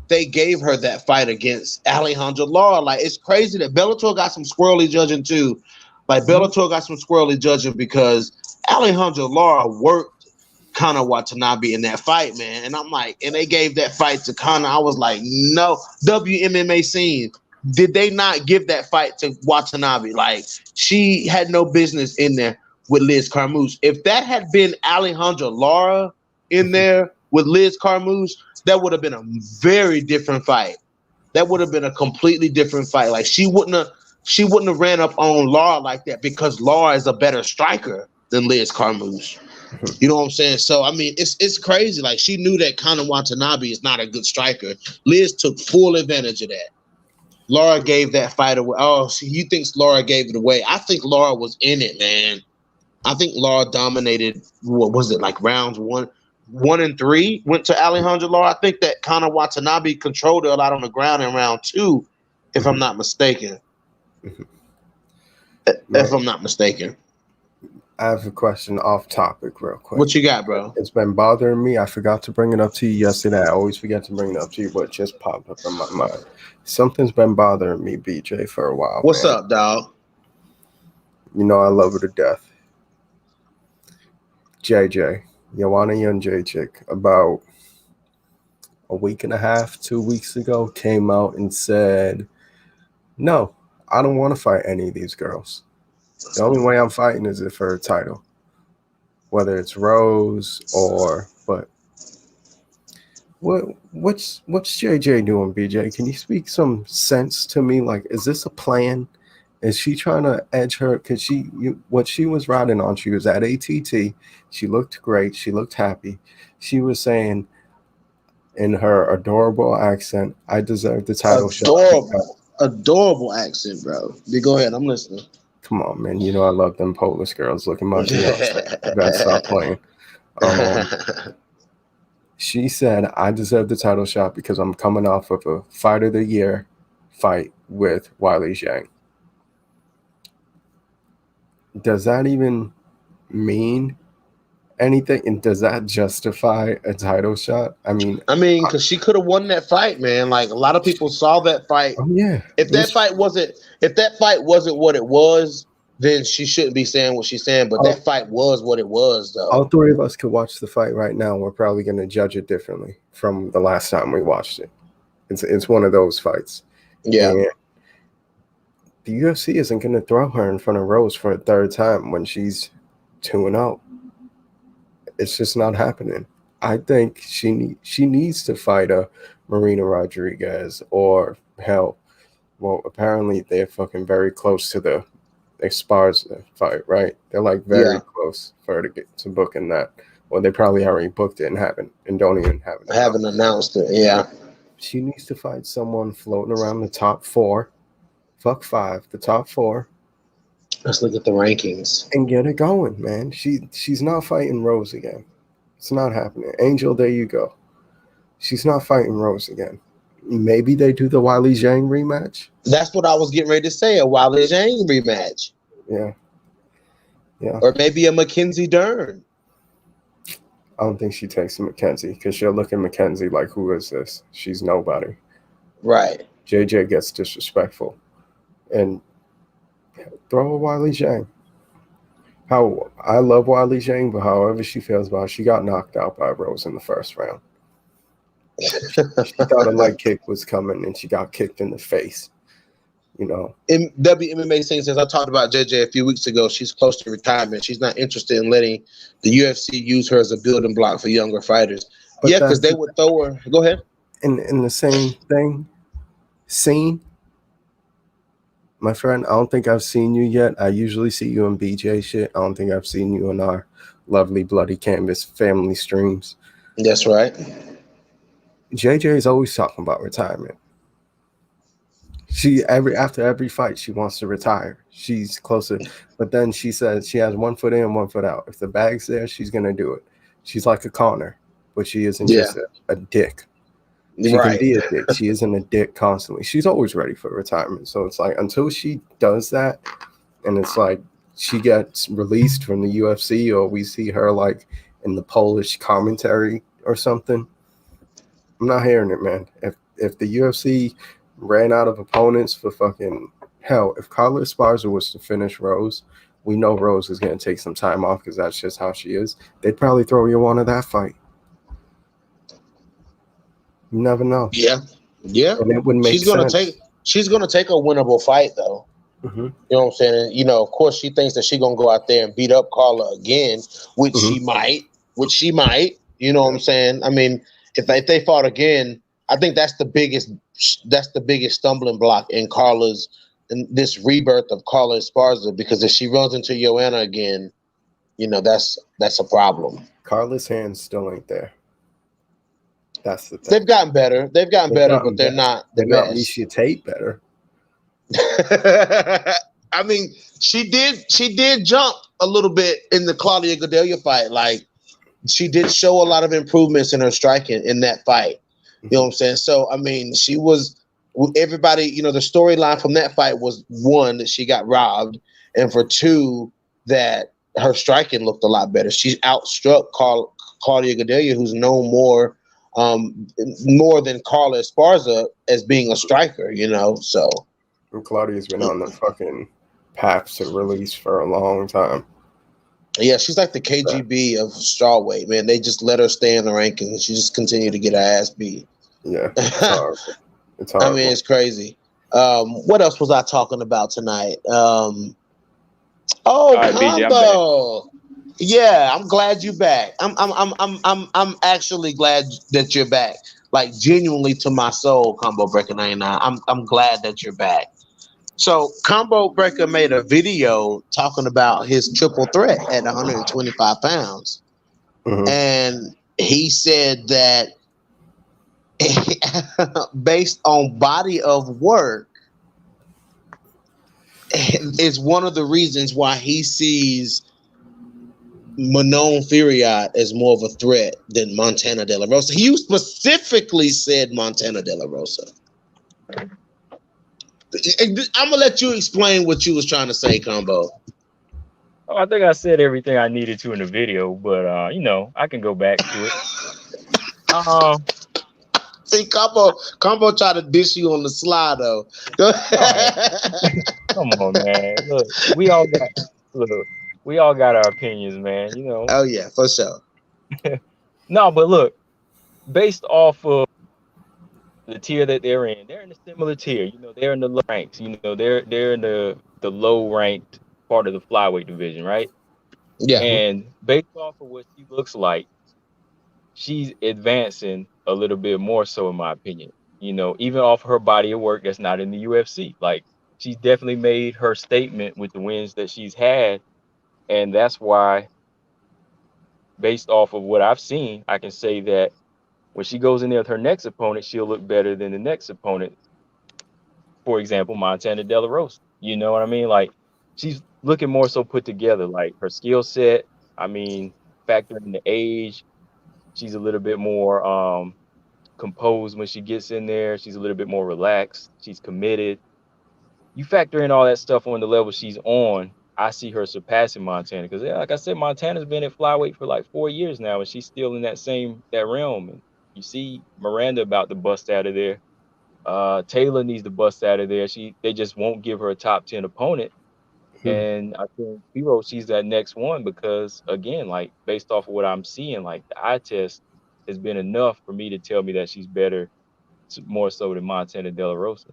they gave her that fight against Alejandra Lara. Like, it's crazy that Bellator got some squirrely judging too. Like, Bellator got some squirrely judging because Alejandra Lara worked Conor Watanabe in that fight, man. And I'm like, and they gave that fight to Conor. I was like, no, WMMA scene. Did they not give that fight to Watanabe? Like, she had no business in there with Liz Carmouche. If that had been Alejandra Lara in there with Liz Carmouche, that would have been a very different fight. That would have been a completely different fight. Like, she wouldn't have ran up on Lara like that because Lara is a better striker than Liz Carmouche. You know what I'm saying? So I mean, it's crazy. Like, she knew that Conor Watanabe is not a good striker. Liz took full advantage of that. Lara gave that fight away. Oh, you think Lara gave it away? I think Lara was in it, man. I think Lara dominated. What was it, like rounds 1 and 3 went to Alejandra Lara. I think that Conor Watanabe controlled her a lot on the ground in round 2, if I'm not mistaken. If I'm not mistaken. I have a question off topic real quick. What you got, bro? It's been bothering me. I forgot to bring it up to you yesterday. I always forget to bring it up to you, but it just popped up in my mind. Something's been bothering me, BJ, for a while. What's man. up, dog? You know I love her to death. JJ, Joanna Jędrzejczyk, about a week and a half, 2 weeks ago, came out and said, no, I don't want to fight any of these girls. The only way I'm fighting is for a title, whether it's Rose or but. What's JJ doing, BJ? Can you speak some sense to me? Like, is this a plan? Is she trying to edge her? Because what she was riding on, she was at ATT. She looked great. She looked happy. She was saying in her adorable accent, "I deserve the title shot." Adorable accent, bro. Go ahead. I'm listening. Come on, man. You know I love them Polish girls looking much. You gotta stop playing. She said, I deserve the title shot because I'm coming off of a Fight of the Year fight with Weili Zhang. Does that even mean anything? And does that justify a title shot? I mean, because she could have won that fight, man. Like, a lot of people saw that fight. Oh, yeah. If that fight wasn't what it was, then she shouldn't be saying what she's saying. But that fight was what it was, though. All three of us could watch the fight right now. We're probably going to judge it differently from the last time we watched it. It's one of those fights. Yeah. And the UFC isn't going to throw her in front of Rose for a third time when she's 2-0. It's just not happening. I think she needs to fight a Marina Rodriguez or hell. Well, apparently they're fucking very close to the Esparza fight, right? They're like very close for her to get to booking that. Well, they probably already booked it and don't even haven't announced it. Yeah. She needs to fight someone floating around the top 4. Fuck 5, the top 4. Let's look at the rankings. And get it going, man. She's not fighting Rose again. It's not happening. Angel, there you go. She's not fighting Rose again. Maybe they do the Weili Zhang rematch. That's what I was getting ready to say, a Weili Zhang rematch. Yeah. Yeah. Or maybe a Mackenzie Dern. I don't think she takes a Mackenzie because she'll look at Mackenzie like, who is this? She's nobody. Right. JJ gets disrespectful. And throw a Weili Zhang. How I love Weili Zhang, but however she feels about it, she got knocked out by Rose in the first round. She thought a leg kick was coming, and she got kicked in the face. You know, in WMMA scene, since I talked about JJ a few weeks ago, she's close to retirement. She's not interested in letting the UFC use her as a building block for younger fighters. But yeah, because they would throw her. Go ahead. In the same scene, my friend, I don't think I've seen you yet. I usually see you in BJ shit. I don't think I've seen you in our lovely Bloody Canvas family streams. That's right. JJ is always talking about retirement. After every fight, she wants to retire. She's closer, but then she says she has 1 foot in, 1 foot out. If the bag's there, she's gonna do it. She's like a Connor, but she isn't just a dick. She can be a dick. She isn't a dick constantly. She's always ready for retirement. So it's like until she does that, and it's like she gets released from the UFC, or we see her like in the Polish commentary or something. I'm not hearing it, man. if the UFC ran out of opponents for fucking hell, if Carla Esparza was to finish Rose, we know Rose is going to take some time off because that's just how she is. They'd probably throw you one of that fight. You never know. Yeah. And it would make sense. She's gonna take a winnable fight though. Mm-hmm. You know what I'm saying? And, you know, of course, she thinks that she's gonna go out there and beat up Carla again, which she might. You know what I'm saying? I mean, if they fought again, I think that's the biggest stumbling block in this rebirth of Carla Esparza, because if she runs into Joanna again, you know, that's a problem. Carla's hands still ain't there. That's the thing. They've gotten better, but they're not the best. Miesha Tate better. I mean, she did jump a little bit in the Claudia Gadelha fight. Like, she did show a lot of improvements in her striking in that fight. You know what I'm saying? So, I mean, everybody, you know, the storyline from that fight was, one, that she got robbed, and for two, that her striking looked a lot better. She outstruck Claudia Gadelha, who's known more than Carla Esparza as being a striker, you know, so. And Claudia's been on the fucking path to release for a long time. Yeah, she's like the KGB of strawweight, man. They just let her stay in the rankings, and she just continued to get her ass beat. Yeah, it's horrible. It's horrible. I mean, it's crazy. What else was I talking about tonight? Right, Combo. Yeah, I'm glad you're back. I'm actually glad that you're back. Like, genuinely to my soul, Combo Breaker 99. I'm glad that you're back. So Combo Breaker made a video talking about his triple threat at 125 pounds. Mm-hmm. And he said that based on body of work is one of the reasons why he sees Manon Fiorot as more of a threat than Montana De La Rosa. He specifically said Montana De La Rosa. I'm gonna let you explain what you was trying to say, Combo. Oh, I think I said everything I needed to in the video, but you know, I can go back to it. See, Combo tried to dish you on the slide though. Come on, man. Look, we all got our opinions, man. You know. Oh yeah, for sure. No, but look, based off of the tier that they're in a similar tier. You know, they're in the low ranks. You know, they're in the low ranked part of the flyweight division, right? Yeah. And based off of what she looks like, she's advancing a little bit more so, in my opinion. You know, even off her body of work that's not in the UFC. Like, she's definitely made her statement with the wins that she's had. And that's why, based off of what I've seen, I can say that when she goes in there with her next opponent, she'll look better than the next opponent. For example, Montana De La Rosa. You know what I mean? Like, she's looking more so put together. Like, her skill set, I mean, factoring the age, she's a little bit more composed when she gets in there. She's a little bit more relaxed. She's committed. You factor in all that stuff on the level she's on, I see her surpassing Montana. Because, yeah, like I said, Montana's been at flyweight for like 4 years now, and she's still in that realm. And you see Miranda about to bust out of there. Taylor needs to bust out of there. They just won't give her a top 10 opponent. And I think she's that next one because, again, like, based off of what I'm seeing, like, the eye test has been enough for me to tell me that she's better, more so than Montana De La Rosa.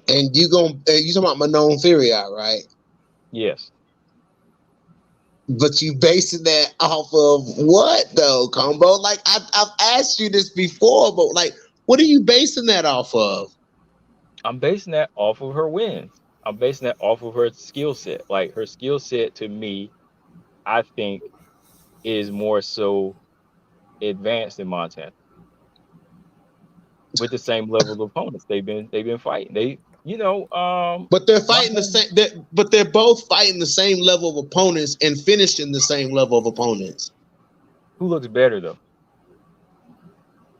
And you talking about Manon Fiorot, right? Yes. But you basing that off of what though, Combo? Like, I've asked you this before, but like, what are you basing that off of? I'm basing that off of her wins. I'm basing that off of her skill set. Like, her skill set, to me, I think, is more so advanced than Montana. With the same level of opponents they've been fighting. But they're fighting the same. But they're both fighting the same level of opponents and finishing the same level of opponents. Who looks better though?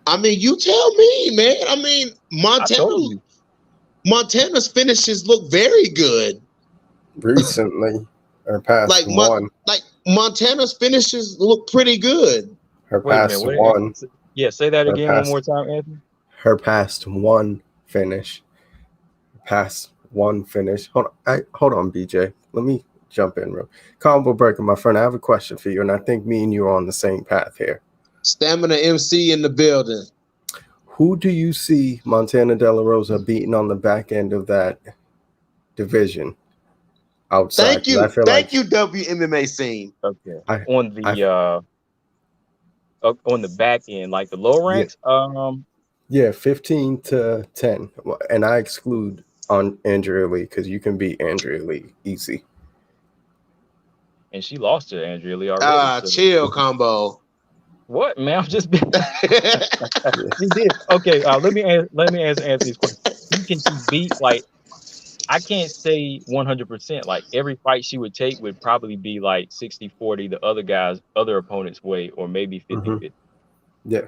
I mean, you tell me, man. I mean, Montana's finishes look very good recently, or past like one. Like Montana's finishes look pretty good. Her past one. Yeah, say that Her again one past, more time, Anthony. her past one finish. Hold on, BJ. Let me jump in real. Combo breaker, my friend. I have a question for you, and I think me and you are on the same path here. Stamina MC in the building. Who do you see Montana De La Rosa beating on the back end of that division outside? Thank you. I feel Thank like you, WMMA scene. Okay. I, On the back end, like the low yeah, ranks, 15-10, and I exclude on Andrea Lee because you can beat Andrea Lee easy. and she lost to Andrea Lee already. So Chill, Combo. what, man? I'm just being. Yeah. She did. Okay, let me answer Anthony's question. Who can she beat? Like, I can't say 100%. Like, every fight she would take would probably be like 60-40 the other opponent's way, or maybe 50-50. Yeah,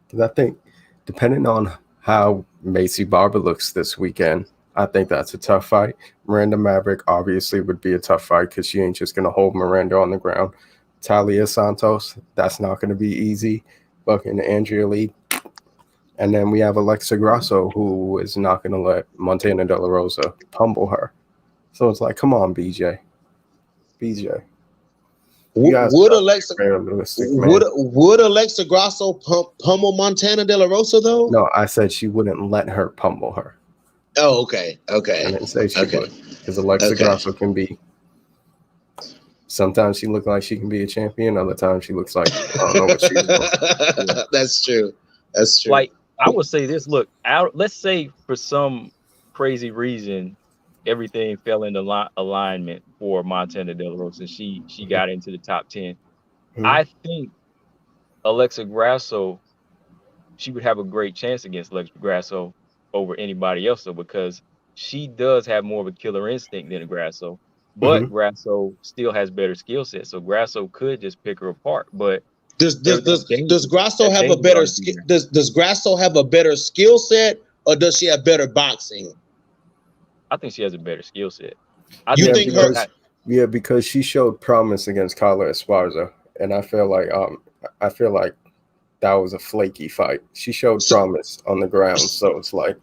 because I think depending on how Macy Barber looks this weekend, I think that's a tough fight. Miranda Maverick obviously would be a tough fight because she ain't just going to hold Miranda on the ground. Talia Santos, that's not going to be easy. Fucking Andrea Lee. And then we have Alexa Grasso, who is not going to let Montana De La Rosa pummel her. So it's like, come on, BJ. You guys Would are Alexa realistic, man. would Alexa Grasso pummel Montana De La Rosa though? No, I said she wouldn't let her pummel her. Oh, okay. I didn't say she would, because Alexa Grasso can be. Sometimes she looks like she can be a champion. Other times she looks like I don't know what she's doing. Yeah. That's true. Like, I would say this. Look, let's say for some crazy reason, everything fell into alignment for Montana De La Rosa. She got into the top 10. Mhm. I think Alexa Grasso, she would have a great chance against Alexa Grasso over anybody else, though, because she does have more of a killer instinct than Grasso. But Grasso still has better skill set, so Grasso could just pick her apart. But Does Grasso have a better skill? Does Grasso have a better skill set, or does she have better boxing? I think she has a better skill set. Because she showed promise against Carla Esparza, and I feel like that was a flaky fight. She showed promise on the ground, so it's like,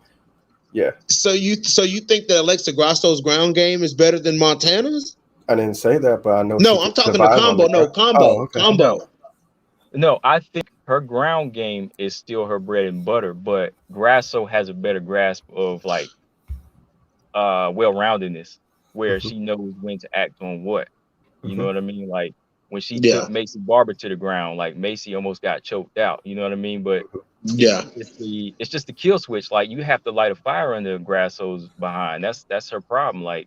yeah. So you think that Alexa Grasso's ground game is better than Montana's? I didn't say that, but I know. No, I'm talking to Combo. No, Combo. Oh, okay. Combo. No, I think her ground game is still her bread and butter, but Grasso has a better grasp of like well-roundedness, where she knows when to act on what. You know what I mean? Like when she took Macy Barber to the ground, like Macy almost got choked out. You know what I mean? But it's just the kill switch. Like you have to light a fire under Grasso's behind. That's her problem. Like,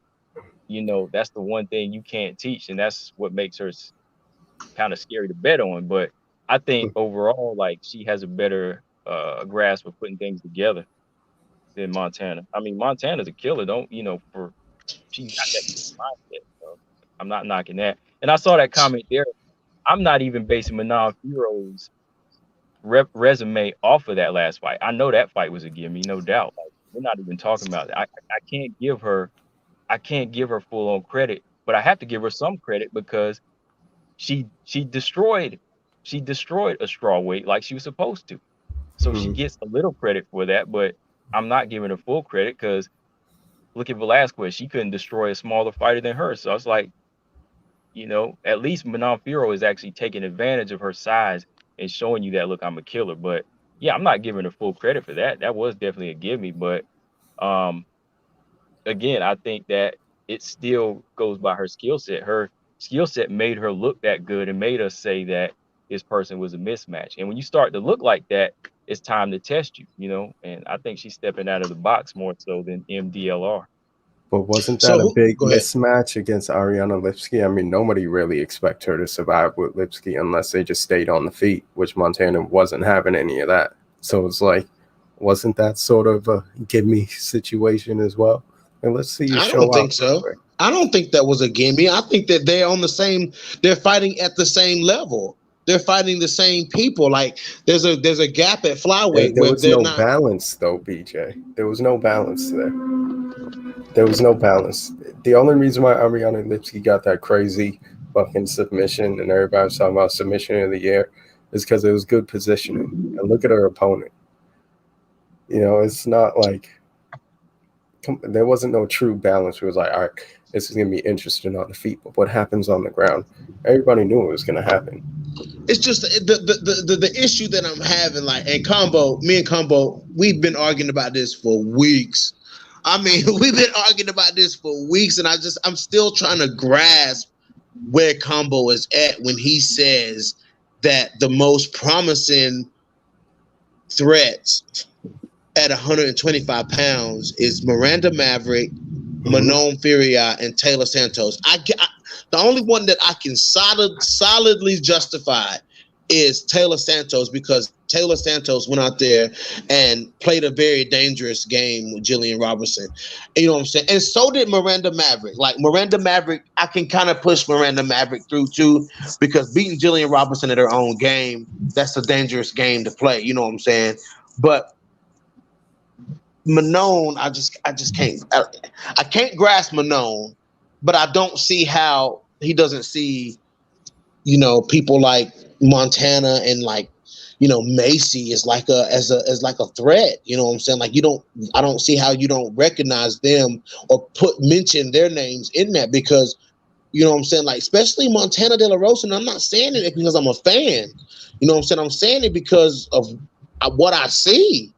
you know, that's the one thing you can't teach, and that's what makes her kind of scary to bet on. But I think overall, like she has a better grasp of putting things together than Montana. I mean, Montana's a killer. She's got that mindset. So I'm not knocking that. And I saw that comment there. I'm not even basing Manon Fiorot's resume off of that last fight. I know that fight was a gimme, no doubt. Like, we're not even talking about it. I can't give her full on credit, but I have to give her some credit because she destroyed a strawweight like she was supposed to. So she gets a little credit for that, but I'm not giving her full credit because look at Velasquez. She couldn't destroy a smaller fighter than her. So it's like, you know, at least Manon Fiorot is actually taking advantage of her size and showing you that, look, I'm a killer. But yeah, I'm not giving her full credit for that. That was definitely a gimme. But again, I think that it still goes by her skill set. Her skill set made her look that good and made us say that this person was a mismatch. And when you start to look like that, it's time to test you, you know? And I think she's stepping out of the box more so than MDLR. But wasn't that a big mismatch against Ariana Lipski? I mean, nobody really expect her to survive with Lipski unless they just stayed on the feet, which Montana wasn't having any of that. So it's like, wasn't that sort of a gimme situation as well? And let's see you show up. I don't think so. I don't think that was a gimme. I think that they're fighting at the same level. They're fighting the same people. Like there's a gap at flyweight. There was no balance though, BJ. There was no balance there. There was no balance. The only reason why Ariana Lipski got that crazy fucking submission and everybody was talking about submission of the year is because it was good positioning. And look at her opponent. You know, it's not like there wasn't no true balance. It was like, all right, this is going to be interesting on the feet, but what happens on the ground? Everybody knew it was going to happen. It's just the issue that I'm having, like, and Combo, me and Combo, we've been arguing about this for weeks. I mean, we've been arguing about this for weeks, and I'm still trying to grasp where Combo is at when he says that the most promising threats at 125 pounds is Miranda Maverick, Manon Fiorot, and Taylor Santos. The only one that I can solidly justify is Taylor Santos, because Taylor Santos went out there and played a very dangerous game with Jillian Robertson. You know what I'm saying? And so did Miranda Maverick. Like, Miranda Maverick, I can kind of push Miranda Maverick through too, because beating Jillian Robertson at her own game, that's a dangerous game to play. You know what I'm saying? But Manon, I just can't. I can't grasp Manon, but I don't see how he doesn't see, you know, people like Montana and, like, you know, Macy is like as a threat. You know what I'm saying? Like, I don't see how you don't recognize them or mention their names in that, because, you know what I'm saying? Like, especially Montana De La Rosa. And I'm not saying it because I'm a fan. You know what I'm saying? I'm saying it because of what I see.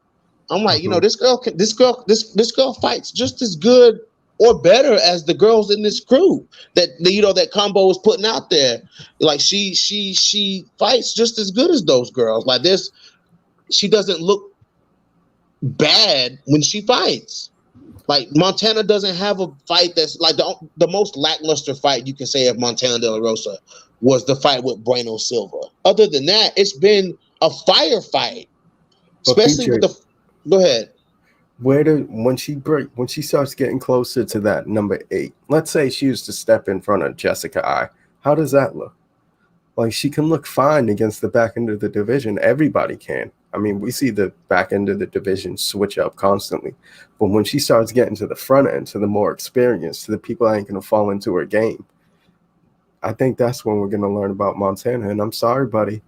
I'm like, you know, this girl fights just as good or better as the girls in this crew that, you know, that Combo was putting out there. Like, she fights just as good as those girls. Like, she doesn't look bad when she fights. Like, Montana doesn't have a fight that's like the most lackluster fight you can say of Montana De La Rosa was the fight with Breno Silva. Other than that, it's been a firefight, especially with the. Go ahead. When she starts getting closer to that number 8, let's say she used to step in front of Jessica I, how does that look? Like, she can look fine against the back end of the division. Everybody can. I mean, we see the back end of the division switch up constantly. But when she starts getting to the front end, to the more experienced, to the people that ain't going to fall into her game, I think that's when we're going to learn about Montana. And I'm sorry, buddy,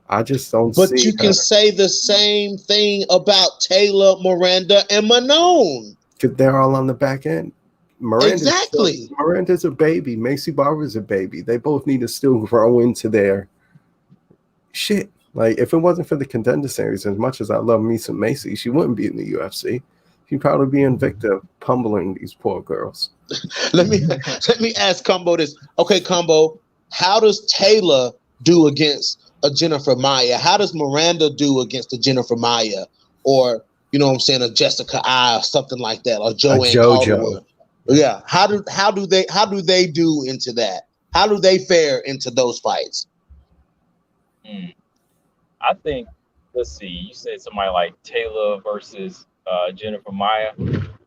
I just don't see. But you can say the same thing about Taylor, Miranda, and Manon. Because they're all on the back end. Miranda's a baby. Macy Barber's a baby. They both need to still grow into their shit. Like, if it wasn't for the Contender Series, as much as I love me some Macy, she wouldn't be in the UFC. She'd probably be Invicta, pummeling these poor girls. Let me ask Combo this. Okay, Combo, how does Taylor do against a Jennifer Maia? How does Miranda do against a Jennifer Maia, or, you know what I'm saying, a Jessica I, or something like that, or Joanne Calderwood? Yeah. How do they do into that? How do they fare into those fights? I think, let's see, you said somebody like Taylor versus Jennifer Maia.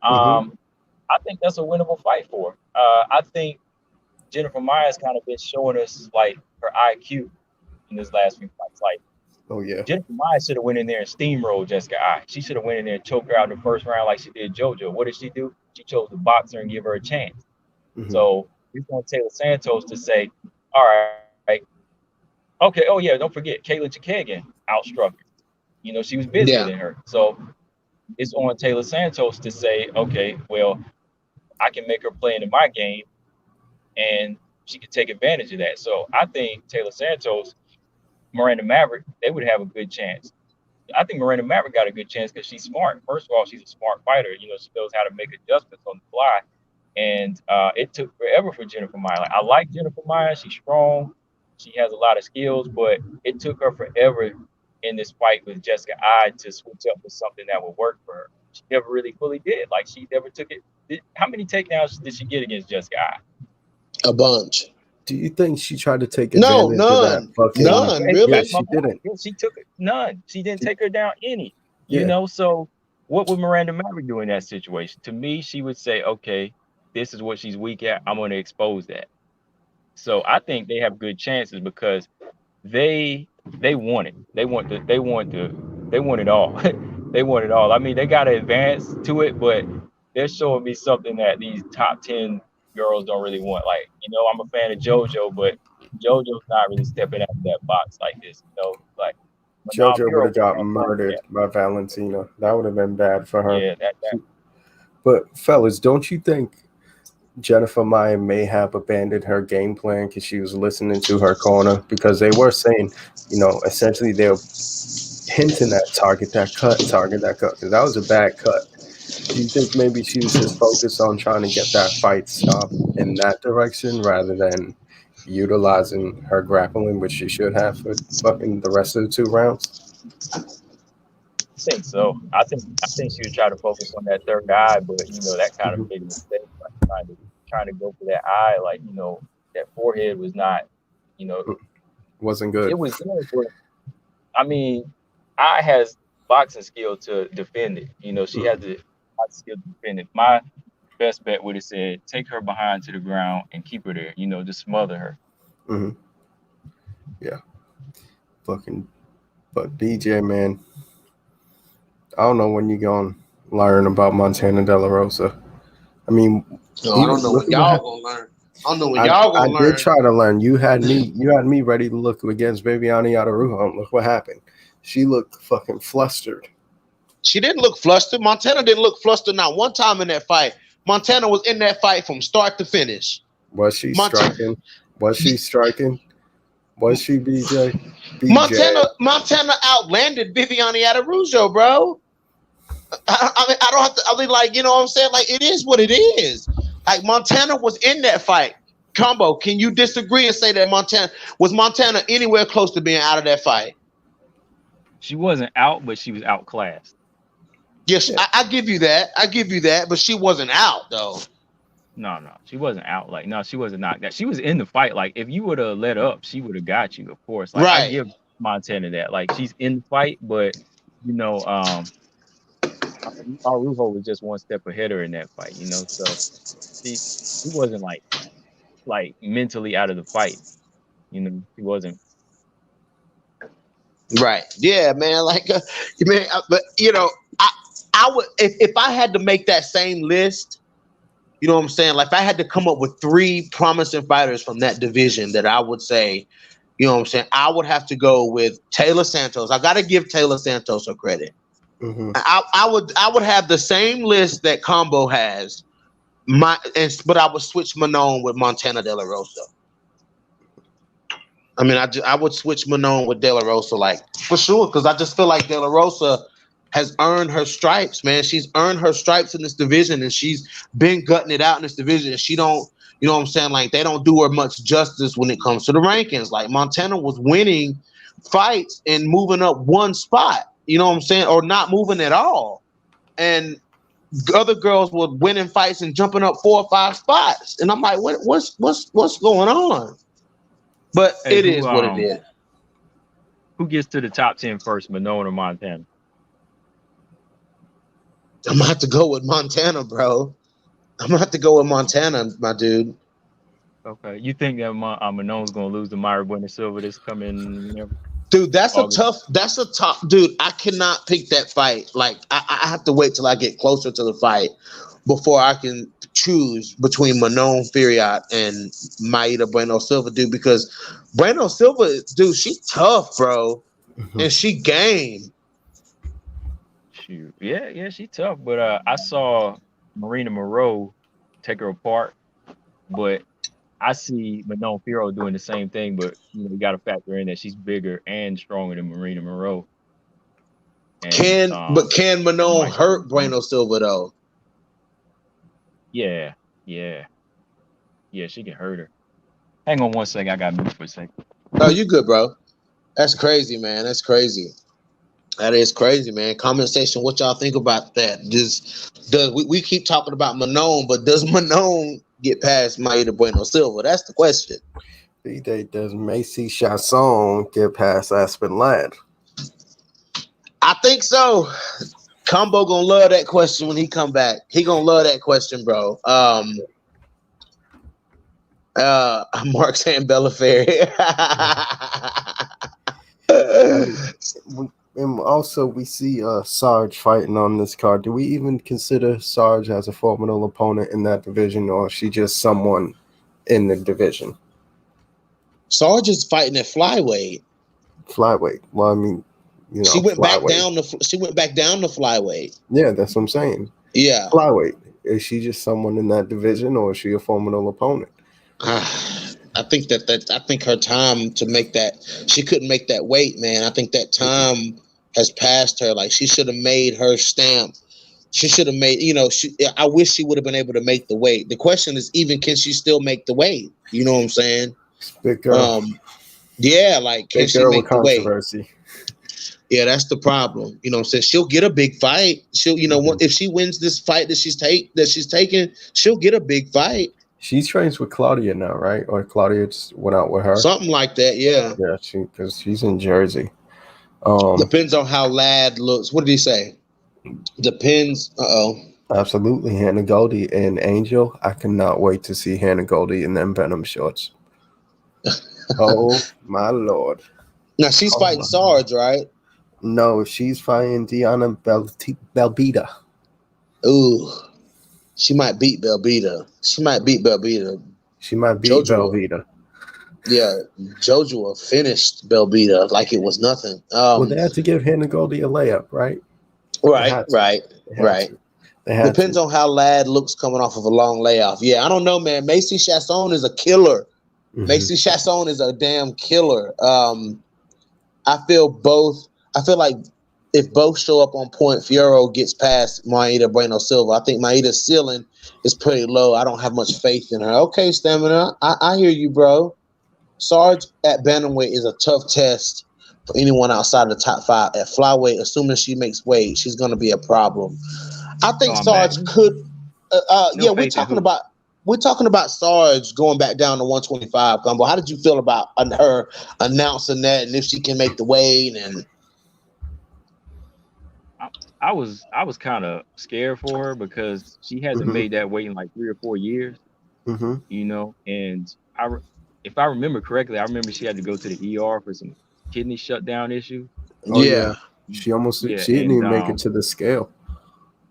I think that's a winnable fight for her. I think Jennifer Maia's kind of been showing us, like, her IQ in this last few fights. Like, Jennifer Maia should have went in there and steamrolled Jessica I. She should have went in there and choked her out in the first round like she did JoJo. What did she do? She chose to box her and give her a chance. So we want Taylor Santos to say, all right, okay, oh yeah, don't forget, Caitlin Chikagian outstruck her. You know, she was busier than her. So it's on Taylor Santos to say, okay, well, I can make her play into my game, and she can take advantage of that. So I think Taylor Santos, Miranda Maverick, they would have a good chance. I think Miranda Maverick got a good chance because she's smart. First of all, she's a smart fighter. You know, she knows how to make adjustments on the fly. And it took forever for Jennifer Maia. Like, I like Jennifer Maia. She's strong. She has a lot of skills, but it took her forever in this fight with Jessica I to switch up with something that would work for her. She never really fully did. Like, she never took it. How many takedowns did she get against Jessica I? A bunch. Do you think she tried to take advantage of that? None, really? Yeah, she didn't. She took it. None. She didn't take her down any. You know, so what would Miranda Maverick do in that situation? To me, she would say, okay, this is what she's weak at. I'm going to expose that. So I think they have good chances because they want it. They want it all. They want it all. I mean, they got to advance to it, but they're showing me something that these top 10 girls don't really want. Like, you know, I'm a fan of JoJo, but JoJo's not really stepping out of that box like this. You know, like JoJo would Hero have got was murdered by Valentina. That would have been bad for her. Yeah, that But fellas, don't you think Jennifer Maya may have abandoned her game plan because she was listening to her corner? Because they were saying, essentially they're hinting at target that cut, because that was a bad cut. Do you think maybe she was just focused on trying to get that fight stopped in that direction rather than utilizing her grappling, which she should have for fucking the rest of the 2 rounds? I think so. I think she would try to focus on that third eye, but that kind of big mistake, like trying to go for that eye, like that forehead was not, Wasn't good. it was good, but I mean, eye has boxing skill to defend it. She has the boxing skill to defend it. My best bet would have said take her behind to the ground and keep her there. Just smother her. Mm-hmm. Yeah. But BJ, man, I don't know when you're going to learn about Montana De La Rosa. I mean, I don't know when y'all going to learn. I don't know when y'all going to learn. I did try to learn. You had me ready to look against Viviane Araújo. Look what happened. She looked fucking flustered. She didn't look flustered. Montana didn't look flustered not one time in that fight. Montana was in that fight from start to finish. Was she striking? Was she striking? Was she BJ? Montana outlanded Viviane Araújo, bro. I mean, I don't have to. I mean, like, you know what I'm saying? Like, it is what it is. Like, Montana was in that fight. Combo, can you disagree and say that Montana anywhere close to being out of that fight? She wasn't out, but she was outclassed. Yes, yeah. I give you that. But she wasn't out, though. No, she wasn't out. Like, no, she wasn't knocked out. She was in the fight. Like, if you would have let up, she would have got you, of course. Like, right. I give Montana that. Like, she's in the fight, but Araújo was just one step ahead of her in that fight. So she wasn't like mentally out of the fight. She wasn't. Right. Yeah, man. Like, man. But I would if I had to make that same list. You know what I'm saying? Like, if I had to come up with 3 promising fighters from that division that I would say, you know what I'm saying, I would have to go with Taylor Santos. I got to give Taylor Santos her credit. Mm-hmm. I would have the same list that Combo has, but I would switch Manon with Montana De La Rosa. I mean, I would switch Manon with De La Rosa, like, for sure, because I just feel like De La Rosa has earned her stripes, man. She's earned her stripes in this division, and she's been gutting it out in this division. She don't, you know what I'm saying? Like, they don't do her much justice when it comes to the rankings. Like, Montana was winning fights and moving up 1 spot, you know what I'm saying? Or not moving at all. And other girls were winning fights and jumping up 4 or 5 spots. And I'm like, what's going on? But it is what it is. Who gets to the top 10 first, Manon or Montana? I'm gonna have to go with Montana, bro. I'm gonna have to go with Montana, my dude. Okay, you think that Manon's gonna lose to Mayra Bueno Silva this coming? Dude, that's a tough. Dude, I cannot pick that fight. Like, I have to wait till I get closer to the fight before I can choose between Manon Fiorot and Mayra Bueno Silva, dude. Because Bueno Silva, dude, she tough, bro, and she game. Yeah, she tough. But I saw Marina Moreau take her apart, but I see Manon Fiorot doing the same thing. But you got to factor in that she's bigger and stronger than Marina Moreau. And, can Manon hurt Bueno Silva though? Yeah, she can hurt her. Hang on one second, I got mute for a second. Oh, you good, bro? That's crazy, man. That's crazy. That is crazy, man. Comment section, what y'all think about that? We keep talking about Manon, but does Manon get past Mayra Bueno Silva? That's the question. Does Macy Chasson get past Aspen Ladd? I think so. Combo gonna love that question when he come back. He gonna love that question, bro. Mark saying Bellaferry. And also, we see Sarge fighting on this card. Do we even consider Sarge as a formidable opponent in that division, or is she just someone in the division? Sarge is fighting at flyweight. Flyweight. Well, I mean, you know, She went back flyweight. down to flyweight. Yeah, that's what I'm saying. Yeah. Flyweight. Is she just someone in that division, or is she a formidable opponent? I think I think her time to make that, she couldn't make that weight, man. I think that time has passed her. Like, she should have made her stamp. She should have made, I wish she would have been able to make the weight. The question is, even can she still make the weight? You know what I'm saying? Big girl. Yeah, like, can Big she girl make with the weight? controversy. Yeah, that's the problem. You know what I'm saying? She'll get a big fight. She'll, if she wins this fight that she's taking, she'll get a big fight. She trains with Claudia now, right? Or Claudia just went out with her? Something like that, yeah. Yeah, because she's in Jersey. Depends on how Lad looks. What did he say? Depends. Absolutely. Hannah Goldie and Angel. I cannot wait to see Hannah Goldie in them Venom shorts. Oh, my Lord. Now, she's fighting Sarge, right? No, she's fighting Diana Belbita. Ooh. She might beat Belbita. She might beat Belbita. Yeah, Joshua finished Belbita like it was nothing. Well, they had to give Hannah Goldie a layup, right? Right. Depends on how Lad looks coming off of a long layoff. Yeah, I don't know, man. Macy Chasson is a killer. Mm-hmm. Macy Chasson is a damn killer. I feel like if both show up on point, Fierro gets past Maida Bueno Silva. I think Maida's ceiling is pretty low. I don't have much faith in her. Okay, Stamina. I hear you, bro. Sarge at Bantamweight is a tough test for anyone outside of the top 5. At Flyweight, assuming she makes weight, she's going to be a problem. I think Sarge could. We're talking about Sarge going back down to 125. Gumbo, how did you feel about her announcing that, and if she can make the weight? And I was kind of scared for her because she hasn't made that weight in like 3 or 4 years. And if I remember correctly, I remember she had to go to the ER for some kidney shutdown issue. Oh yeah, she didn't even make it to the scale.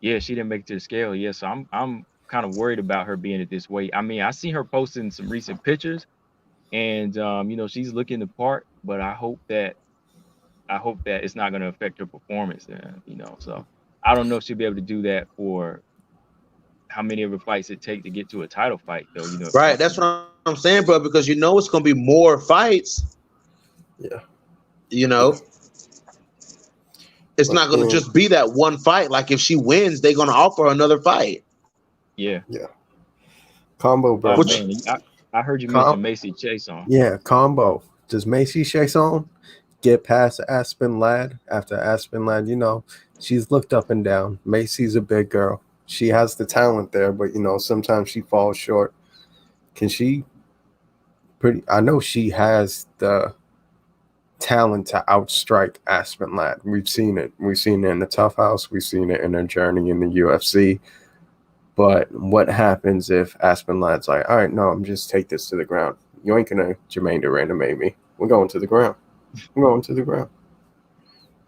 Yeah, she didn't make it to the scale. Yeah, so I'm kind of worried about her being at this weight. I mean, I see her posting some recent pictures, and she's looking the part. But I hope that it's not going to affect her performance. So I don't know if she'll be able to do that for how many of the fights it take to get to a title fight, though. Right, that's what I'm saying, bro. Because it's going to be more fights. Yeah. It's not going to just be that one fight. Like, if she wins, they're going to offer her another fight. Yeah. Combo, bro. I heard you mention Macy Chasson. Yeah, combo. Does Macy Chasson get past Aspen Ladd? After Aspen Ladd, she's looked up and down. Macy's a big girl. She has the talent there, but sometimes she falls short. Can she? I know she has the talent to outstrike Aspen Ladd. We've seen it. We've seen it in the Tough House. We've seen it in her journey in the UFC. But what happens if Aspen Ladd's like, all right, no, I'm just take this to the ground. You ain't gonna Jermaine Durandamate me. We're going to the ground. We're going to the ground.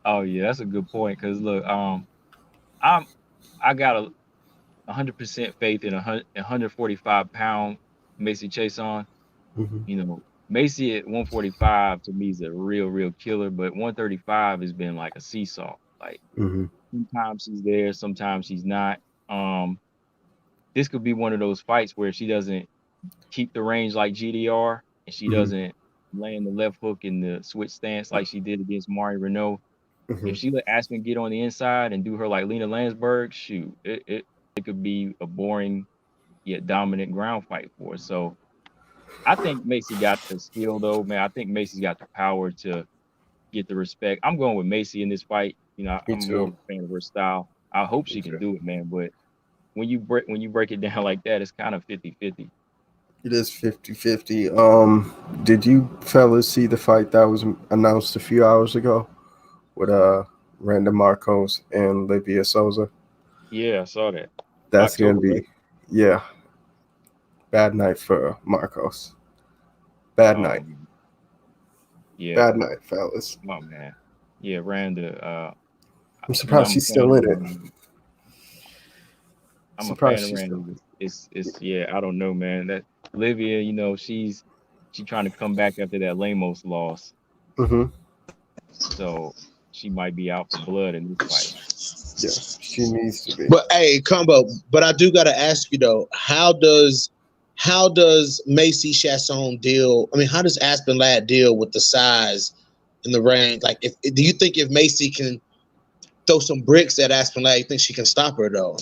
Oh yeah, that's a good point. Cause look, I got 100% faith in 145-pound Macy Chasson. Macy at 145 to me is a real killer, but 135 has been like a seesaw. Like sometimes she's there, sometimes she's not. This could be one of those fights where she doesn't keep the range like GDR, and she doesn't land the left hook in the switch stance like she did against Mari Renault. If she let Aspen get on the inside and do her like Lena Landsberg, shoot, it could be a boring yet dominant ground fight for her. So I think Macy got the skill, though, man. I think Macy's got the power to get the respect. I'm going with Macy in this fight. I'm more of a fan of her style. I hope she can do it, man. But when you break it down like that, it's kind of 50-50. It is 50-50. Did you fellas see the fight that was announced a few hours ago with Randa Marcos and Livia Souza? Yeah, I saw that. That's going to be, bad night for Marcos. Bad night. Yeah. Bad night, fellas. Oh, man. Yeah, Randa. I'm surprised she's still in it. I'm a fan of Randa. It's I don't know, man. That Livia, she's trying to come back after that Lemos loss. So she might be out for blood in this fight. Yeah, she needs to be. But hey, Combo. But I do gotta ask you though, how does Macy Chasson deal? I mean, how does Aspen Ladd deal with the size and the range? Like, do you think if Macy can throw some bricks at Aspen Ladd, you think she can stop her though?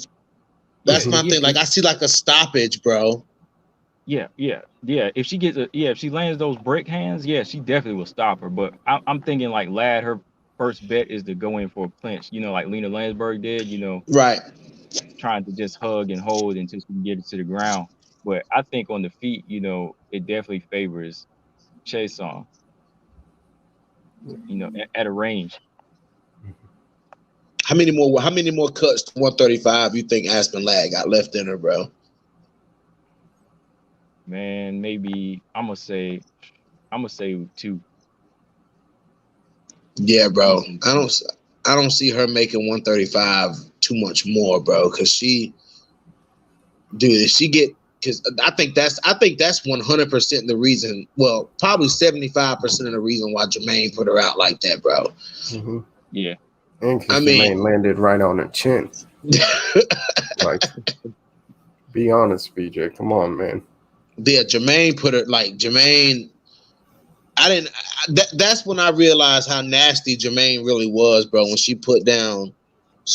That's my thing. Like, I see like a stoppage, bro. Yeah. If she gets if she lands those brick hands, yeah, she definitely will stop her. But I'm thinking like Ladd, her first bet is to go in for a clinch, you know, like Lena Landsberg did, you know, Right. trying to just hug and hold until she can get it to the ground. But I think on the feet, you know, it definitely favors Chasson, you know, at a range. How many more cuts to 135 you think Aspen Ladd got left in her, bro? Man, maybe I'm gonna say 2. Yeah, bro. I don't see her making 135 too much more, bro. Because she get, because I think that's 100% the reason. Well, probably 75% of the reason why Jermaine put her out like that, bro. Mm-hmm. Yeah. And because Jermaine landed right on her chin. Like, be honest, BJ. Come on, man. Yeah, Jermaine put her like Jermaine. That's when I realized how nasty Jermaine really was, bro. When she put down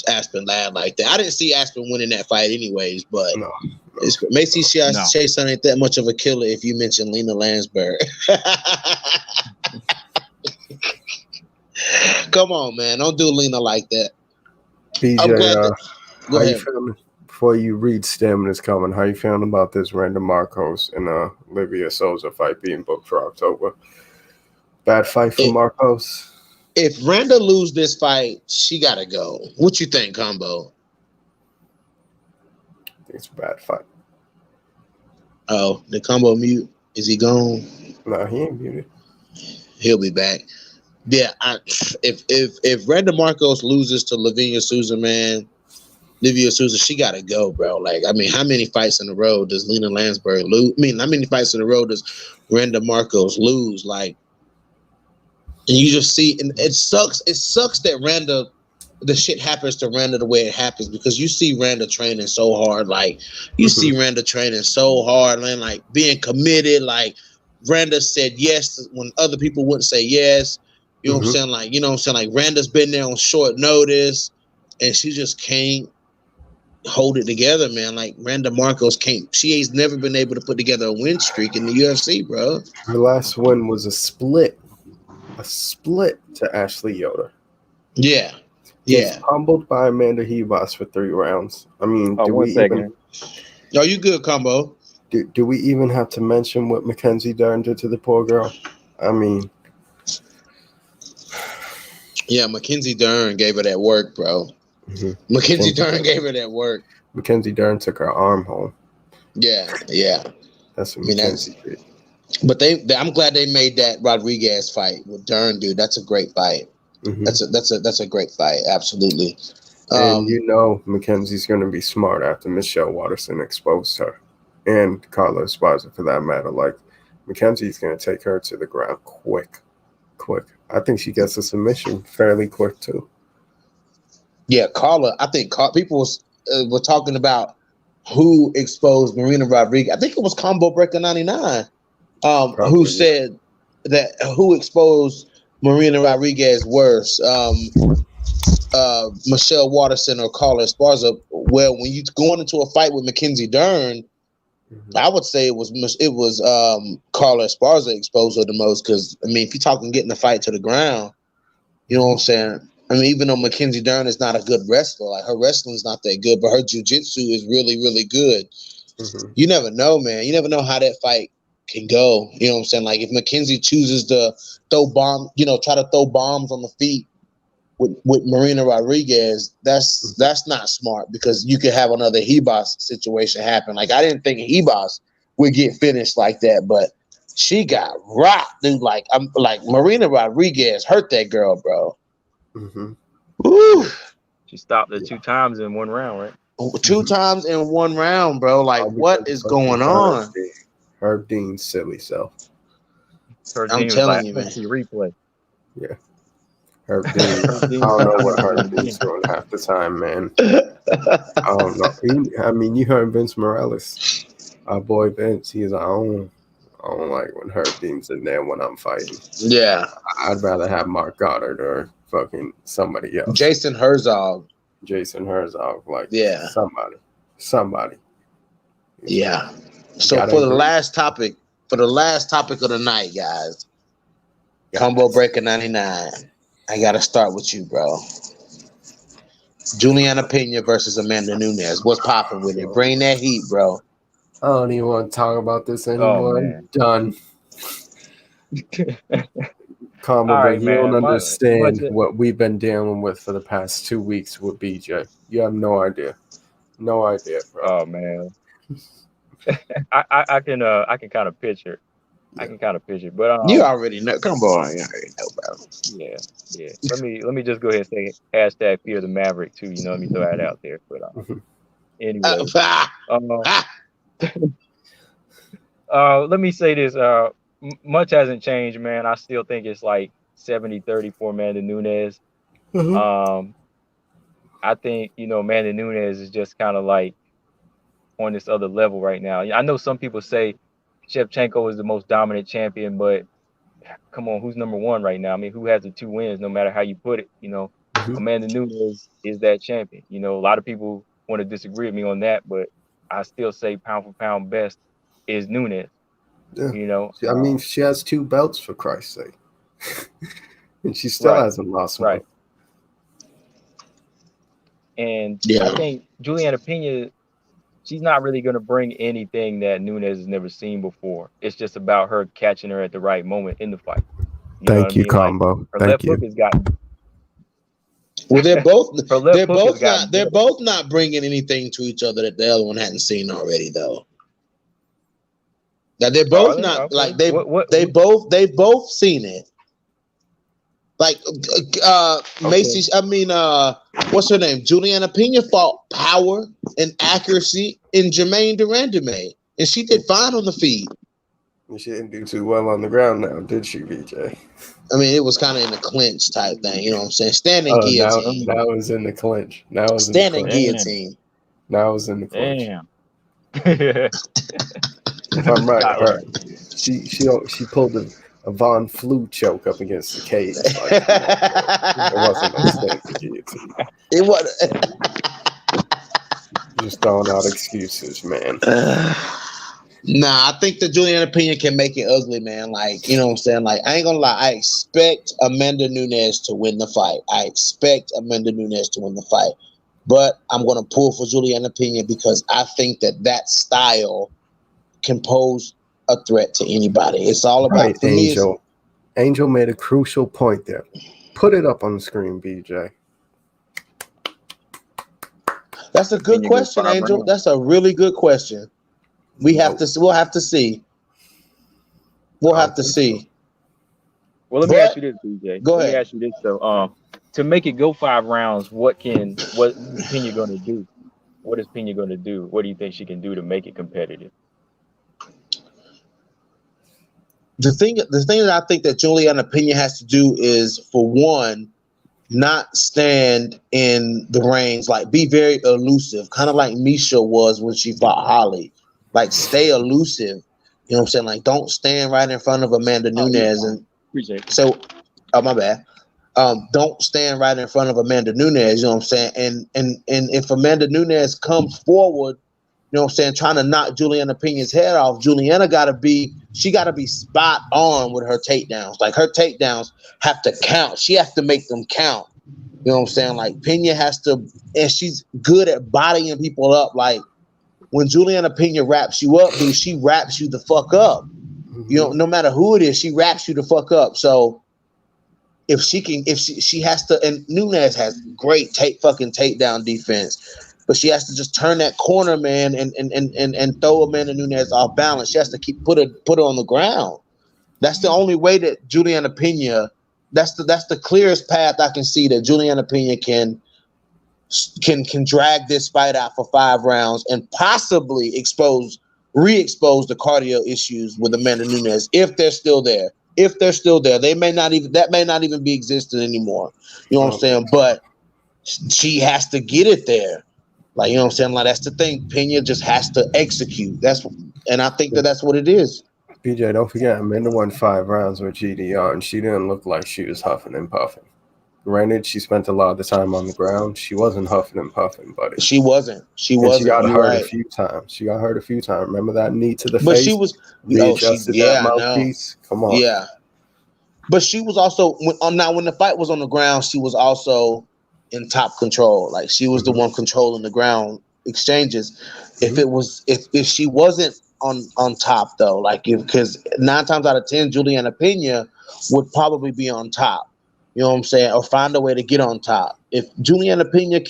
Aspen Ladd like that, I didn't see Aspen winning that fight, anyways. But Macy Chasson ain't that much of a killer if you mention Lena Landsberg. Come on, man, don't do Lena like that. BJ, how you feeling? Before you read Stamina's comment, how you feeling about this Randa Marcos and Livia Souza fight being booked for October? Bad fight for Marcos. If Randa lose this fight, she gotta go. What you think, Combo? I think it's a bad fight. Oh, the Combo mute. Is he gone? No, he ain't muted. He'll be back. Yeah, if Randa Marcos loses to Livia Souza, she gotta go, bro. Like, I mean, how many fights in a row does Lena Landsberg lose? I mean, how many fights in a row does Randa Marcos lose? Like, and you just see, and it sucks. It sucks that the shit happens to Randa the way it happens, because you see Randa training so hard. Like, you see Randa training so hard, and like being committed. Like, Randa said yes when other people wouldn't say yes. You know what I'm saying? Like, you know what I'm saying? Like, Randa's been there on short notice, and she just can't hold it together, man. Like, Randa Marcos can't. She ain't never been able to put together a win streak in the UFC, bro. Her last win was a split to Ashley Yoder. Yeah. He's humbled by Amanda Hebos for 3 rounds. I mean, do we even? Are you good, Combo? Do we even have to mention what Mackenzie Dern did to the poor girl? I mean, yeah, Mackenzie Dern gave her that work, bro. Mackenzie Dern gave her that work. Mackenzie Dern took her arm home. Yeah. That's what Mackenzie did. But I'm glad they made that Rodriguez fight with Dern, dude. That's a great fight. That's a great fight. Absolutely. And you know Mackenzie's going to be smart after Michelle Watterson exposed her, and Carla Esparza for that matter. Like, Mackenzie's going to take her to the ground quick. I think she gets a submission fairly quick too. Yeah, Carla. I think people were talking about who exposed Marina Rodriguez. I think it was Combo Breaker 99. Who said that? Who exposed Marina Rodriguez worse, Michelle Watterson or Carla Esparza? Well, when you going into a fight with Mackenzie Dern, I would say it was Carla Esparza exposed her the most, because I mean, if you're talking getting the fight to the ground, you know what I'm saying? I mean, even though Mackenzie Dern is not a good wrestler, like, her wrestling's not that good, but her jiu-jitsu is really, really good. You never know, man. You never know how that fight can go. You know what I'm saying? Like, if Mackenzie chooses to try to throw bombs on the feet with Marina Rodriguez, that's not smart, because you could have another Hebos situation happen. Like, I didn't think Hebos would get finished like that, but she got rocked, dude. Like, Marina Rodriguez hurt that girl, bro. Woo. She stopped her 2 times in 1 round, right? 2 times in 1 round, bro. Like, what is going on? Herb Dean's silly self. I'm telling you, man. Replay. Yeah. Herb Dean. I don't know what Herb Dean's doing half the time, man. I don't know. You heard Vince Morales. Our boy Vince, he's I don't like when Herb Dean's in there when I'm fighting. Yeah. I'd rather have Mark Goddard or fucking somebody else. Jason Herzog. Like somebody. Yeah. So for the last topic of the night, guys, Combo Breaker 99. I gotta start with you, bro. Juliana Pena versus Amanda Nunes. What's popping with it? Bring that heat, bro. I don't even want to talk about this anymore. I'm done. Combo Breaker, you don't understand what we've been dealing with for the past 2 weeks with BJ. You have no idea. No idea, bro. Oh man. I can kind of picture. I can kind of picture, but you already know. Come on, you already know, bro. Yeah. Let me just go ahead and say hashtag Fear the Maverick too. Let me throw that out there. But anyway, let me say this. Much hasn't changed, man. I still think it's like 70-30 for Amanda Nunes. I think Amanda Nunes is just kind of like on this other level right now. I know some people say Shevchenko is the most dominant champion, but come on, who's number one right now? I mean, who has the 2 wins, no matter how you put it? Amanda Nunes is that champion. A lot of people want to disagree with me on that, but I still say pound for pound best is Nunes. Yeah. She has 2 belts, for Christ's sake. And she still hasn't lost one. Right. And I think Juliana Pena, she's not really going to bring anything that Nunes has never seen before. It's just about her catching her at the right moment in the fight. Thank you, Combo. Like, her left hook has gotten. Well, they're both not bringing anything to each other that the other one hadn't seen already, though. Now they're both not like they both seen it. Like Macy, what's her name? Juliana Pena fought power and accuracy in Jermaine Durandame, and she did fine on the feet. She didn't do too well on the ground now, did she, BJ? I mean, it was kind of in the clinch type thing, you know what I'm saying? Standing guillotine. Now it was in the clinch. Standing guillotine. Now it was in the clinch. Damn. If I'm right, she pulled a Von Flu choke up against the cage. Like, it wasn't no standing guillotine. It was. Just throwing out excuses, man. Nah, I think that Juliana Pena can make it ugly, man. Like, you know what I'm saying? Like, I ain't gonna lie. I expect Amanda Nunes to win the fight. But I'm gonna pull for Juliana Pena because I think that style can pose a threat to anybody. It's all about Angel. Angel made a crucial point there. Put it up on the screen, BJ. That's a good question, Angel. That's a really good question. We'll have to see. We'll have to see. Well, let me ask you this, BJ. Go ahead. Let me ask you this though. To make it go 5 rounds, what is Pena going to do? What is Pena going to do? What do you think she can do to make it competitive? The thing that I think that Juliana Pena has to do is, for one, not stand in the range, like be very elusive, kind of like Misha was when she fought Holly. Like, stay elusive. You know what I'm saying? Like, don't stand right in front of Amanda Nunes. And so, my bad. Don't stand right in front of Amanda Nunes. You know what I'm saying? And if Amanda Nunes comes forward, you know what I'm saying, trying to knock Juliana Pena's head off, Juliana gotta be spot on with her takedowns. Like, her takedowns have to count. She has to make them count. You know what I'm saying? Like, Pena has to, and she's good at bodying people up. Like, when Juliana Pena wraps you up, dude, she wraps you the fuck up. You know, no matter who it is, she wraps you the fuck up. So if she has to, and Nunes has great takedown defense, but she has to just turn that corner, man, and throw Amanda Nunes off balance. She has to put her on the ground. That's the only way that Juliana Pena. That's the clearest path I can see that Juliana Pena can drag this fight out for 5 rounds and possibly re-expose the cardio issues with Amanda Nunes if they're still there. if they're still there. They may not even be existing anymore. You know what I'm saying? But she has to get it there. Like, you know what I'm saying? Like, that's the thing. Pena just has to execute. And I think that's what it is. BJ, don't forget, Amanda won 5 rounds with GDR, and she didn't look like she was huffing and puffing. Granted, she spent a lot of the time on the ground. She wasn't huffing and puffing, buddy. She wasn't. She got hurt right. a few times. She got hurt a few times. Remember that knee to the face? But she was readjusted that mouthpiece. Come on. Yeah. But she was also when the fight was on the ground, she was also in top control. Like, she was the one controlling the ground exchanges. If she wasn't on top though, like, because 9 times out of 10, Juliana Pena would probably be on top. You know what I'm saying? Or find a way to get on top. If Juliana Pena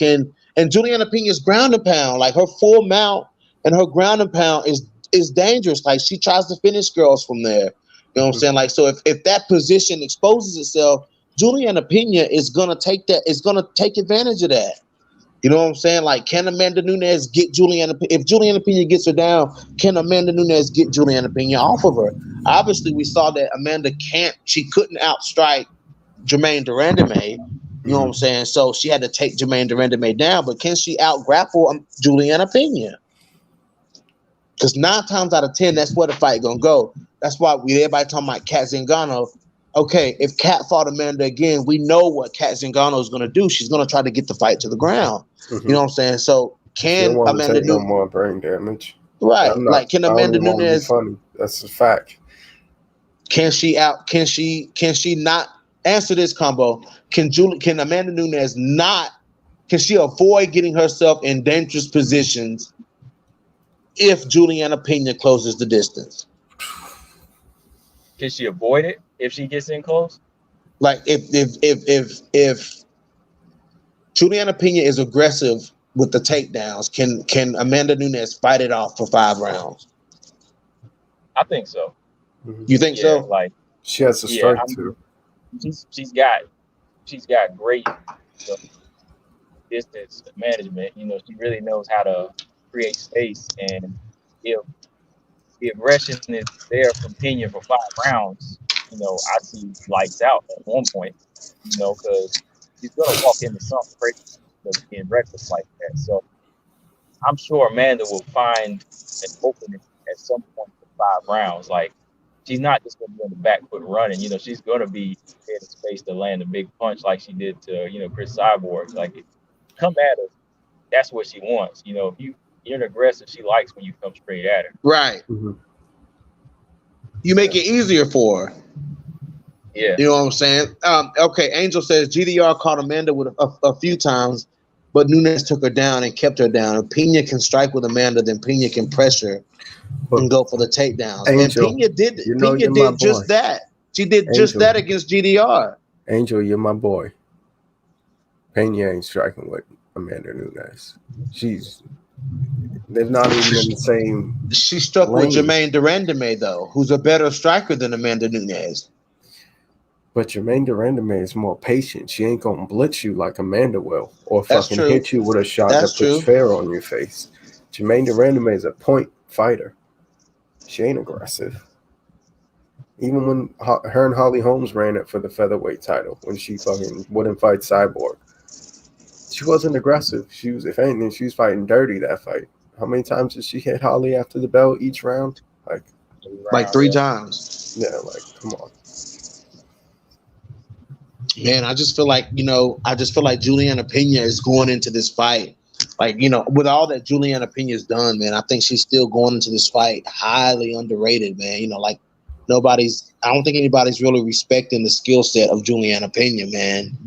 and Juliana Pena's ground and pound, like, her full mount and her ground and pound is dangerous. Like, she tries to finish girls from there. You know what I'm saying? Like, so if that position exposes itself, Juliana Pena is gonna take advantage of that. You know what I'm saying? Like, can Amanda Nunes get Juliana? If Juliana Pena gets her down, can Amanda Nunes get Juliana Pena off of her? Obviously, we saw that Amanda couldn't outstrike Jermaine Durandame. You know what I'm saying? So she had to take Jermaine Durandame down. But can she out-grapple Juliana Pena? Because 9 times out of 10, that's where the fight gonna go. That's why everybody talking about Kat Zingano. Okay, if Kat fought Amanda again, we know what Kat Zingano is gonna do. She's gonna try to get the fight to the ground. You know what I'm saying? So can Amanda no more brain damage? Right? Like, can Amanda Nunes? Funny. That's a fact. Can she not answer this combo? Can Amanda Nunes not? Can she avoid getting herself in dangerous positions if Juliana Pena closes the distance? Can she avoid it if she gets in close? Like, if Juliana Pena is aggressive with the takedowns, can Amanda Nunes fight it off for 5 rounds? I think so. You think so? Like, she has a strike too. She's got great distance management. You know, she really knows how to create space, and if the aggression is there from Pena for 5 rounds, you know, I see lights out at one point. You know, because she's gonna walk into something crazy, being reckless like that. So I'm sure Amanda will find an opening at some point for 5 rounds. Like, she's not just going to be on the back foot running. You know, she's going to be in space to land a big punch like she did to, you know, Chris Cyborg. Like, come at her. That's what she wants. You know, if you're an aggressive, she likes when you come straight at her. Right. You make it easier for her. Yeah. You know what I'm saying? Okay, Angel says GDR caught Amanda with a few times, but Nunes took her down and kept her down. If Pena can strike with Amanda, then Pena can pressure and go for the takedowns. Angel, and Pena did just that. She did just that against GDR. Angel, you're my boy. Pena ain't striking with Amanda Nunes. They're not even in the same. She struck lane. with Jermaine Durandame, though, who's a better striker than Amanda Nunes. But Jermaine Durandame is more patient. She ain't gonna blitz you like Amanda will, or fucking hit you with a shot that puts fear on your face. Jermaine Durandame is a point fighter. She ain't aggressive. Even when her and Holly Holmes ran it for the featherweight title, when she fucking wouldn't fight Cyborg, she wasn't aggressive. She was, if anything, she was fighting dirty that fight. How many times did she hit Holly after the bell each round? Like 3 times. Yeah, like, come on. Man, I just feel like Juliana Pena is going into this fight. Like, you know, with all that Juliana Pena's done, man, I think she's still going into this fight highly underrated, man. You know, like, I don't think anybody's really respecting the skill set of Juliana Pena, man.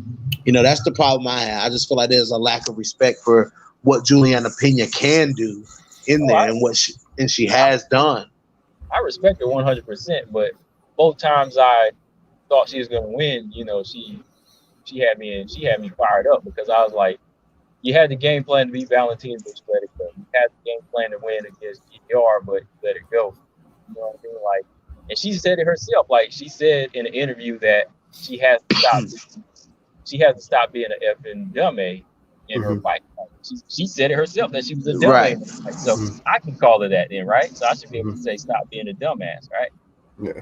You know, that's the problem I have. I just feel like there's a lack of respect for what Juliana Pena can do in there and what she has done. I respect her 100%, but both times I thought she was going to win, you know, she had me fired up, because I was like, you had the game plan to beat Valentina, but you let it go. You had the game plan to win against GDR, but you let it go. You know what I mean? Like, and she said it herself. Like, she said in an interview that she has to stop being an effing dummy in her fight. She said it herself that she was a dummy. Right. So I can call her that then, right? So I should be able to say, stop being a dumbass, right? Yeah.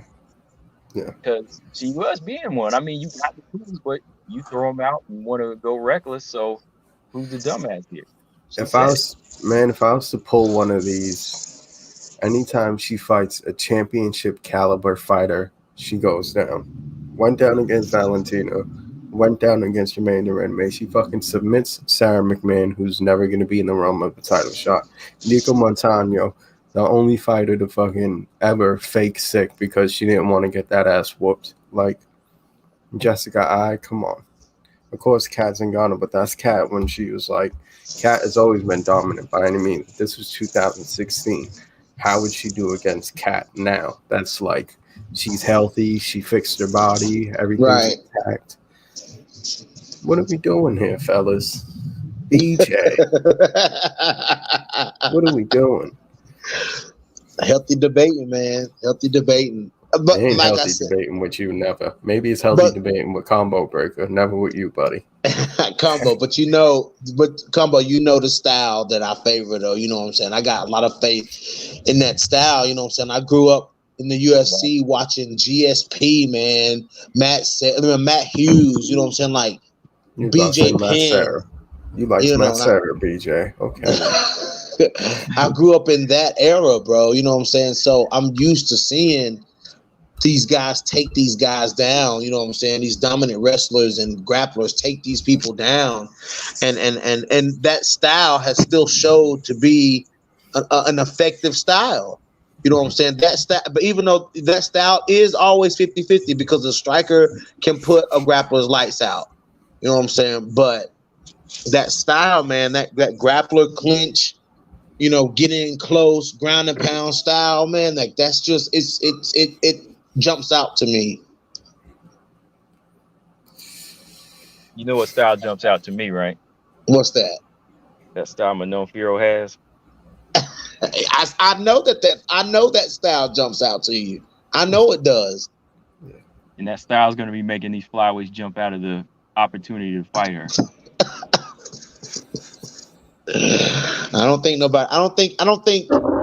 Yeah. Because she was being one. I mean, you got the tools, but you throw them out and want to go reckless. So who's the dumbass here? She If I said it. was to pull one of these, anytime she fights a championship caliber fighter, she goes down. Went down against Valentina. Went down against Jermaine Renme. She fucking submits Sarah McMahon, who's never going to be in the realm of the title shot. Nico Montano, the only fighter to fucking ever fake sick because she didn't want to get that ass whooped. Like, Jessica I, come on. Of course, Kat Zingano, but that's Kat when she was like, Kat has always been dominant by any means. This was 2016. How would she do against Kat now? That's like, she's healthy, she fixed her body, everything's intact. What are we doing here, fellas? BJ. What are we doing? Healthy debating, man. Healthy debating. But It ain't like healthy debating with you, never. Maybe it's healthy debating with Combo Breaker, never with you, buddy. Combo, but Combo, the style that I favor, though. You know what I'm saying? I got a lot of faith in that style. You know what I'm saying? I grew up in the UFC watching GSP, man. Matt Hughes. You know what I'm saying? Like You BJ Matt Penn. Serra. You like Matt Serra, BJ. Okay. I grew up in that era, bro. You know what I'm saying? So I'm used to seeing these guys take these guys down. You know what I'm saying? These dominant wrestlers and grapplers take these people down, and that style has still showed to be an effective style. You know what I'm saying? That style, but even though that style is always 50-50 because the striker can put a grappler's lights out. You know what I'm saying? But that style, man, that grappler clinch, getting close, ground and pound style, man, like that's just it jumps out to me. You know what style jumps out to me, right? What's that? That style Manon Firo has. I know that style jumps out to you. I know it does. And that style is going to be making these flyweights jump out of the opportunity to fight her. I don't think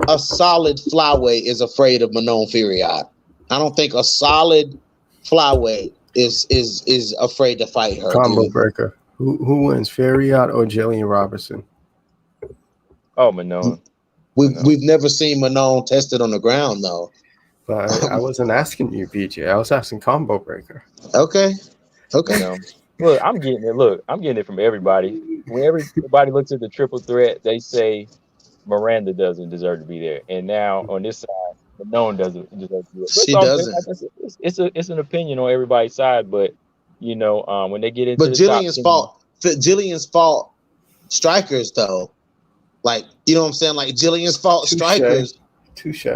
a solid flyweight is afraid of Manon Furiat. I don't think a solid flyweight is afraid to fight her. Combo breaker. Who wins, Furiat or Jillian Robertson? Oh, Manon. We've never seen Manon tested on the ground though. But I wasn't asking you, BJ. I was asking Combo Breaker. Okay. Look, I'm getting it from everybody. When everybody looks at the triple threat, they say Miranda doesn't deserve to be there. And now on this side, Manon doesn't deserve to be there. She doesn't. It's an opinion on everybody's side, but when they get into Jillian's fault strikers though. Like, you know what I'm saying? Like Jillian's fault strikers. Touche.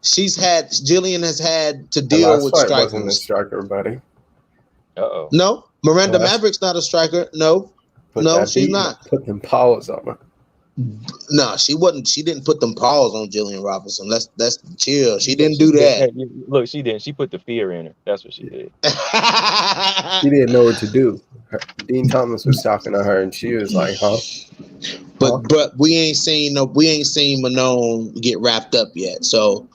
Jillian has had to deal with strikers. Wasn't a striker, buddy. Uh-oh. No, Miranda Maverick's not a striker. No, she's not. Put them paws on her. No, she wasn't. She didn't put them paws on Jillian Robinson. Let's chill. She didn't do that. Look, she didn't. She put the fear in her. That's what she did. She didn't know what to do. Dean Thomas was talking to her, and she was like, "Huh?" But we ain't seen Manon get wrapped up yet. So,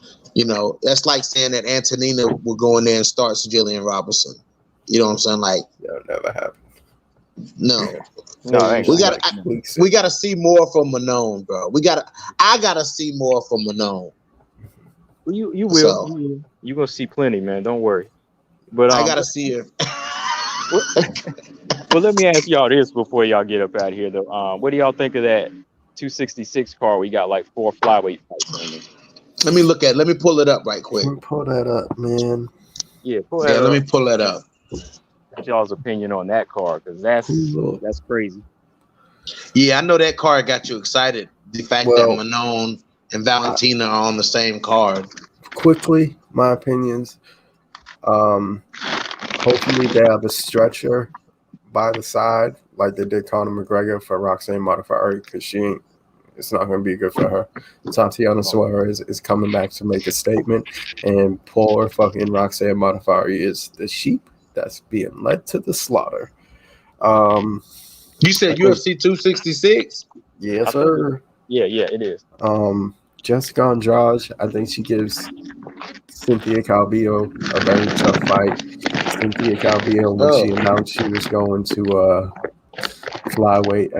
that's like saying that Antonina will go in there and start Jillian Robinson. You know what I'm saying? Like, that'll never happen. No. No, we gotta see more from Manon, bro. I gotta see more from Manon. Well, you will. So, you gonna see plenty, man. Don't worry. But I gotta see her. Well, let me ask y'all this before y'all get up out of here, though. What do y'all think of that 266 card? We got like 4 flyweight fights. Let me pull it up right quick. Pull that up, man. Yeah, let me pull that up. Get y'all's opinion on that card, because that's crazy. Yeah, I know that card got you excited. The fact that Manon and Valentina are on the same card. Quickly, my opinions. Hopefully they have a stretcher by the side like they did Conor McGregor for Roxanne Modafferi, because it's not going to be good for her. Tatiana Suarez is coming back to make a statement, and poor fucking Roxanne Modafferi is the sheep that's being led to the slaughter. You said UFC 266? Yes, sir. Yeah, it is. Jessica Andrade, I think she gives Cynthia Calvillo, a very tough fight. Cynthia Calvillo, when she announced she was going to flyweight,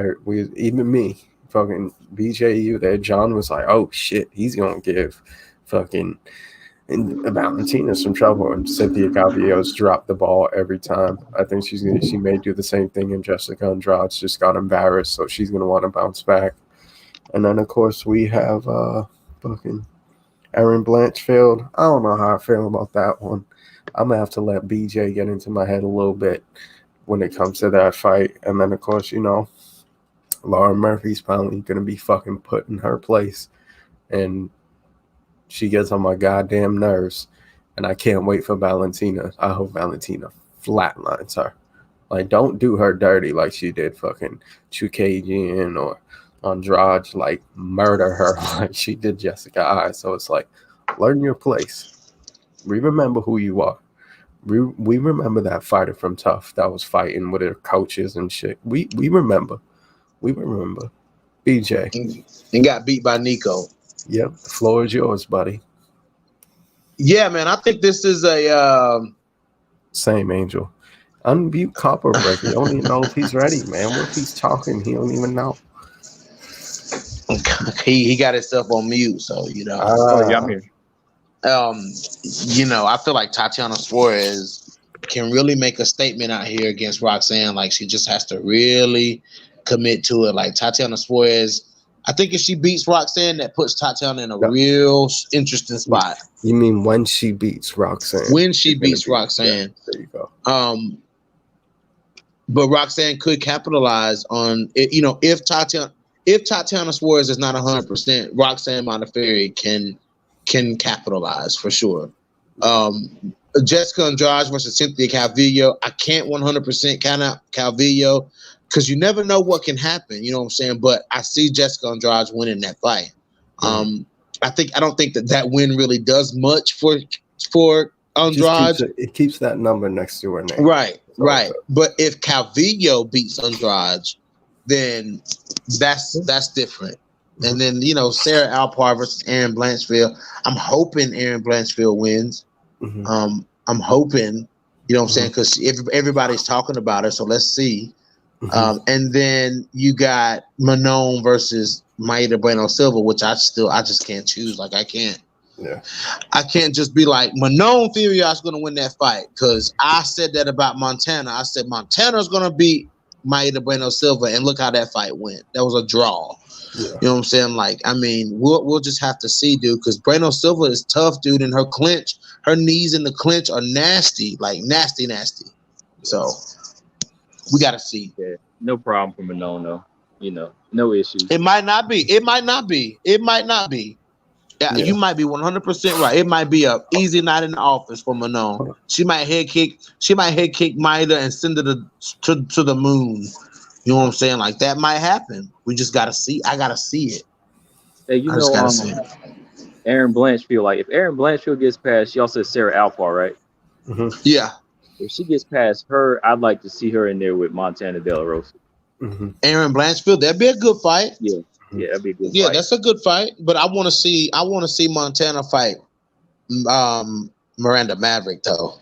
even me, fucking BJU there, John was like, oh shit, he's gonna give fucking Valentina some trouble, and Cynthia Calvillo's dropped the ball every time. I think she may do the same thing, and Jessica Andrade just got embarrassed, so she's gonna want to bounce back. And then of course we have fucking Erin Blanchfield. I don't know how I feel about that one. I'm gonna have to let BJ get into my head a little bit when it comes to that fight. And then of course, you know, Lauren Murphy's probably gonna be fucking put in her place, and she gets on my goddamn nerves, and I can't wait for Valentina. I hope Valentina flatlines her. Like, don't do her dirty like she did fucking Chukagian or Andrade, like murder her like she did Jessica I. So it's like, learn your place. We remember who you are. We remember that fighter from Tough that was fighting with her coaches and shit. We remember. We remember. BJ. And got beat by Nico. Yep, the floor is yours, buddy. Yeah, man, I think this is a same Angel. Unmute Copper Break. He don't even know if he's ready, man. What if he's talking? He don't even know. he got himself on mute, so you know. Yeah, I'm here. You know, I feel like Tatiana Suarez can really make a statement out here against Roxanne. Like, she just has to really commit to it. Like, Tatiana Suarez, I think if she beats Roxanne, that puts Tatiana in a real interesting spot. You mean when she beats Roxanne? When she beats Roxanne. Yeah, there you go. But Roxanne could capitalize on it. You know, if Tatiana Suarez is not 100%, Roxanne Modafferi can capitalize for sure. Jessica Andrade versus Cynthia Calvillo, I can't 100% count out Calvillo because you never know what can happen. You know what I'm saying? But I see Jessica Andrade winning that fight. I don't think that win really does much for Andrade. It keeps that number next to her name. Right. But if Calvillo beats Andrade, then that's different. And then, you know, Sarah Alpar versus Erin Blanchfield. I'm hoping Erin Blanchfield wins. I'm hoping, you know what I'm saying, because everybody's talking about her. So let's see. And then you got Manon versus Maida Bueno Silva, which I just can't choose. Like, I can't. Yeah. I can't just be like, Manon Furious going to win that fight, because I said that about Montana. I said Montana's going to beat Maida Bueno Silva, and look how that fight went. That was a draw. Yeah. You know what I'm saying? Like, I mean, we'll just have to see, dude, because Bueno Silva is tough, dude, and her clinch, her knees in the clinch are nasty, like nasty. So we got to see. Yeah, no problem for Manon, though. You know, no issues. It might not be. Yeah. You might be 100% right. It might be a easy night in the office for Manon. She might head kick Maida and send her to the moon. You know what I'm saying? Like, that might happen. We just gotta see. I gotta see it. Hey, you know, Erin Blanchfield. Like, if Erin Blanchfield gets past, y'all said Sarah Alpar, right? Yeah. If she gets past her, I'd like to see her in there with Montana De La Rosa. Erin Blanchfield, that'd be a good fight. Yeah, that'd be a good fight. Yeah, that's a good fight. But I want to see Montana fight Miranda Maverick, though.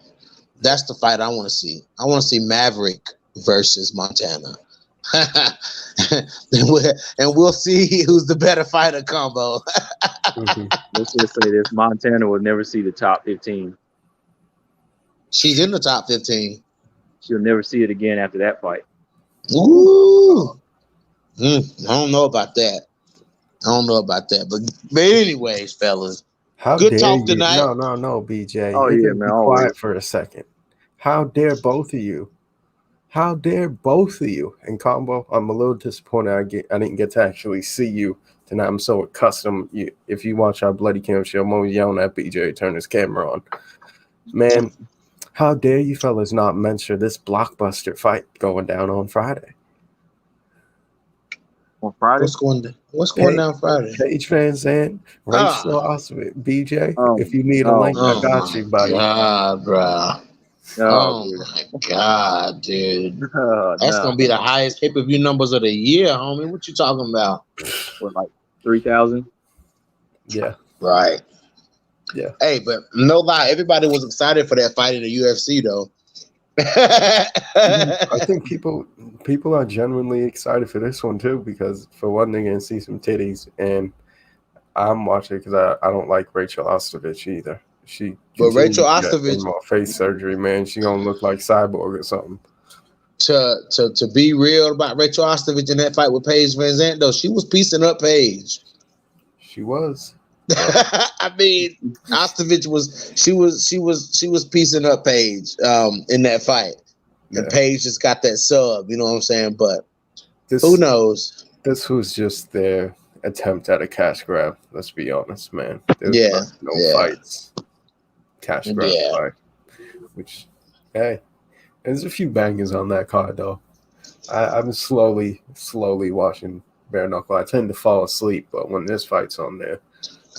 That's the fight I want to see. I want to see Maverick versus Montana. And we'll see who's the better fighter combo. Let's just say this: Montana will never see the top 15. She's in the top 15. She'll never see it again after that fight. Ooh. I don't know about that. But anyways, fellas, good talk tonight. No, BJ. Oh, yeah, man. Be quiet for a second. How dare both of you? And Combo, I'm a little disappointed I didn't get to actually see you tonight. I'm so accustomed. If you watch our Bloody Cam show, I'm always yelling at BJ to turn his camera on. Man, how dare you fellas not mention this blockbuster fight going down on Friday? On Friday? What's going down Friday? Paige Van Zandt, Rachel Oswald, BJ. If you need a link, I got you, buddy. God, bro. My God, dude. That's gonna be the highest pay-per-view numbers of the year, homie. What you talking about? What, like 3,000? Yeah. Right. Yeah. Hey, but no lie, everybody was excited for that fight in the UFC though. I think people are genuinely excited for this one too, because for one, they're gonna see some titties, and I'm watching because I don't like Rachel Ostovich either. She But Rachel continues to get Ostovich, more face surgery, man. She gonna look like Cyborg or something. to be real about Rachel Ostovich in that fight with Paige Van Zandt, though, she was piecing up Paige. She was. I mean, Ostovich was piecing up Paige in that fight, and Paige just got that sub. You know what I'm saying? But who knows? This was just their attempt at a cash grab. Let's be honest, man. There's no fights. Cash grab fight. Which, hey, there's a few bangers on that card though. I've been slowly watching bare knuckle. I tend to fall asleep, but when this fight's on there,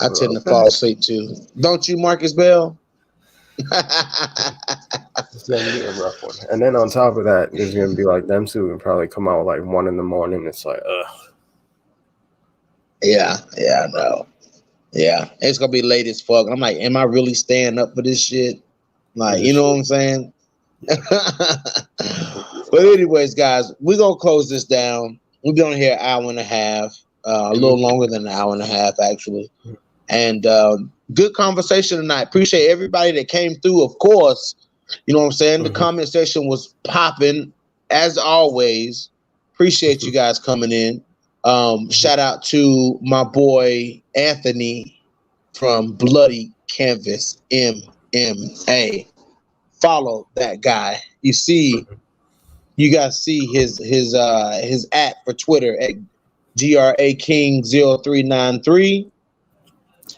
I tend to fall asleep too. Don't you, Marcus Bell? It's gonna be a rough one. And then on top of that, there's gonna be like them two and probably come out like 1 a.m. It's like, ugh. Yeah, I know. Yeah, it's gonna be late as fuck. I'm like, am I really staying up for this shit? Like, you know what I'm saying? But anyways, guys, we're gonna close this down. We've been on here an hour and a half, a little longer than an hour and a half actually. And good conversation tonight. Appreciate everybody that came through. Of course, you know what I'm saying? The comment section was popping as always. Appreciate you guys coming in. Shout out to my boy Anthony from Bloody Canvas MMA. Follow that guy. You guys see his at for Twitter at GRAKing0393,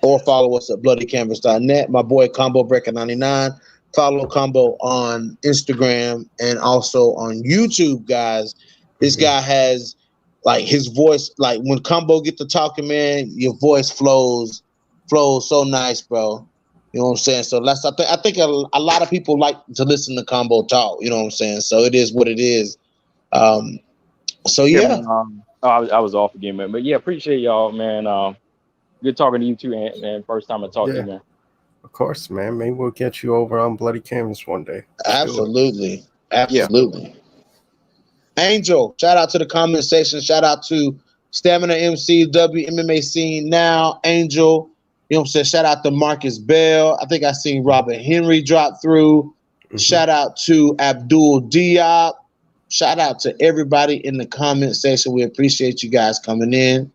or follow us at bloodycanvas.net. My boy Combo Breaker 99. Follow Combo on Instagram and also on YouTube, guys. This guy has like his voice, like when Combo get to talking, man, your voice flows so nice, bro. You know what I'm saying? So I think a lot of people like to listen to Combo talk. You know what I'm saying? So it is what it is. So yeah. I was off again, man. But yeah, appreciate y'all, man. Good talking to you too, man. First time I talked to you, man. Of course, man. Maybe we'll get you over on Bloody Canvas one day. Absolutely. Absolutely. Angel, shout out to the comment section. Shout out to Stamina MCW MMA Scene Now. Angel, you know what I'm saying? Shout out to Marcus Bell. I think I seen Robert Henry drop through. Shout out to Abdul Diop. Shout out to everybody in the comment section. We appreciate you guys coming in.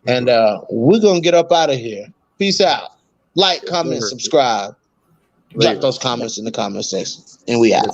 And we're going to get up out of here. Peace out. Like, comment, subscribe. Drop those comments in the comment section. And we out.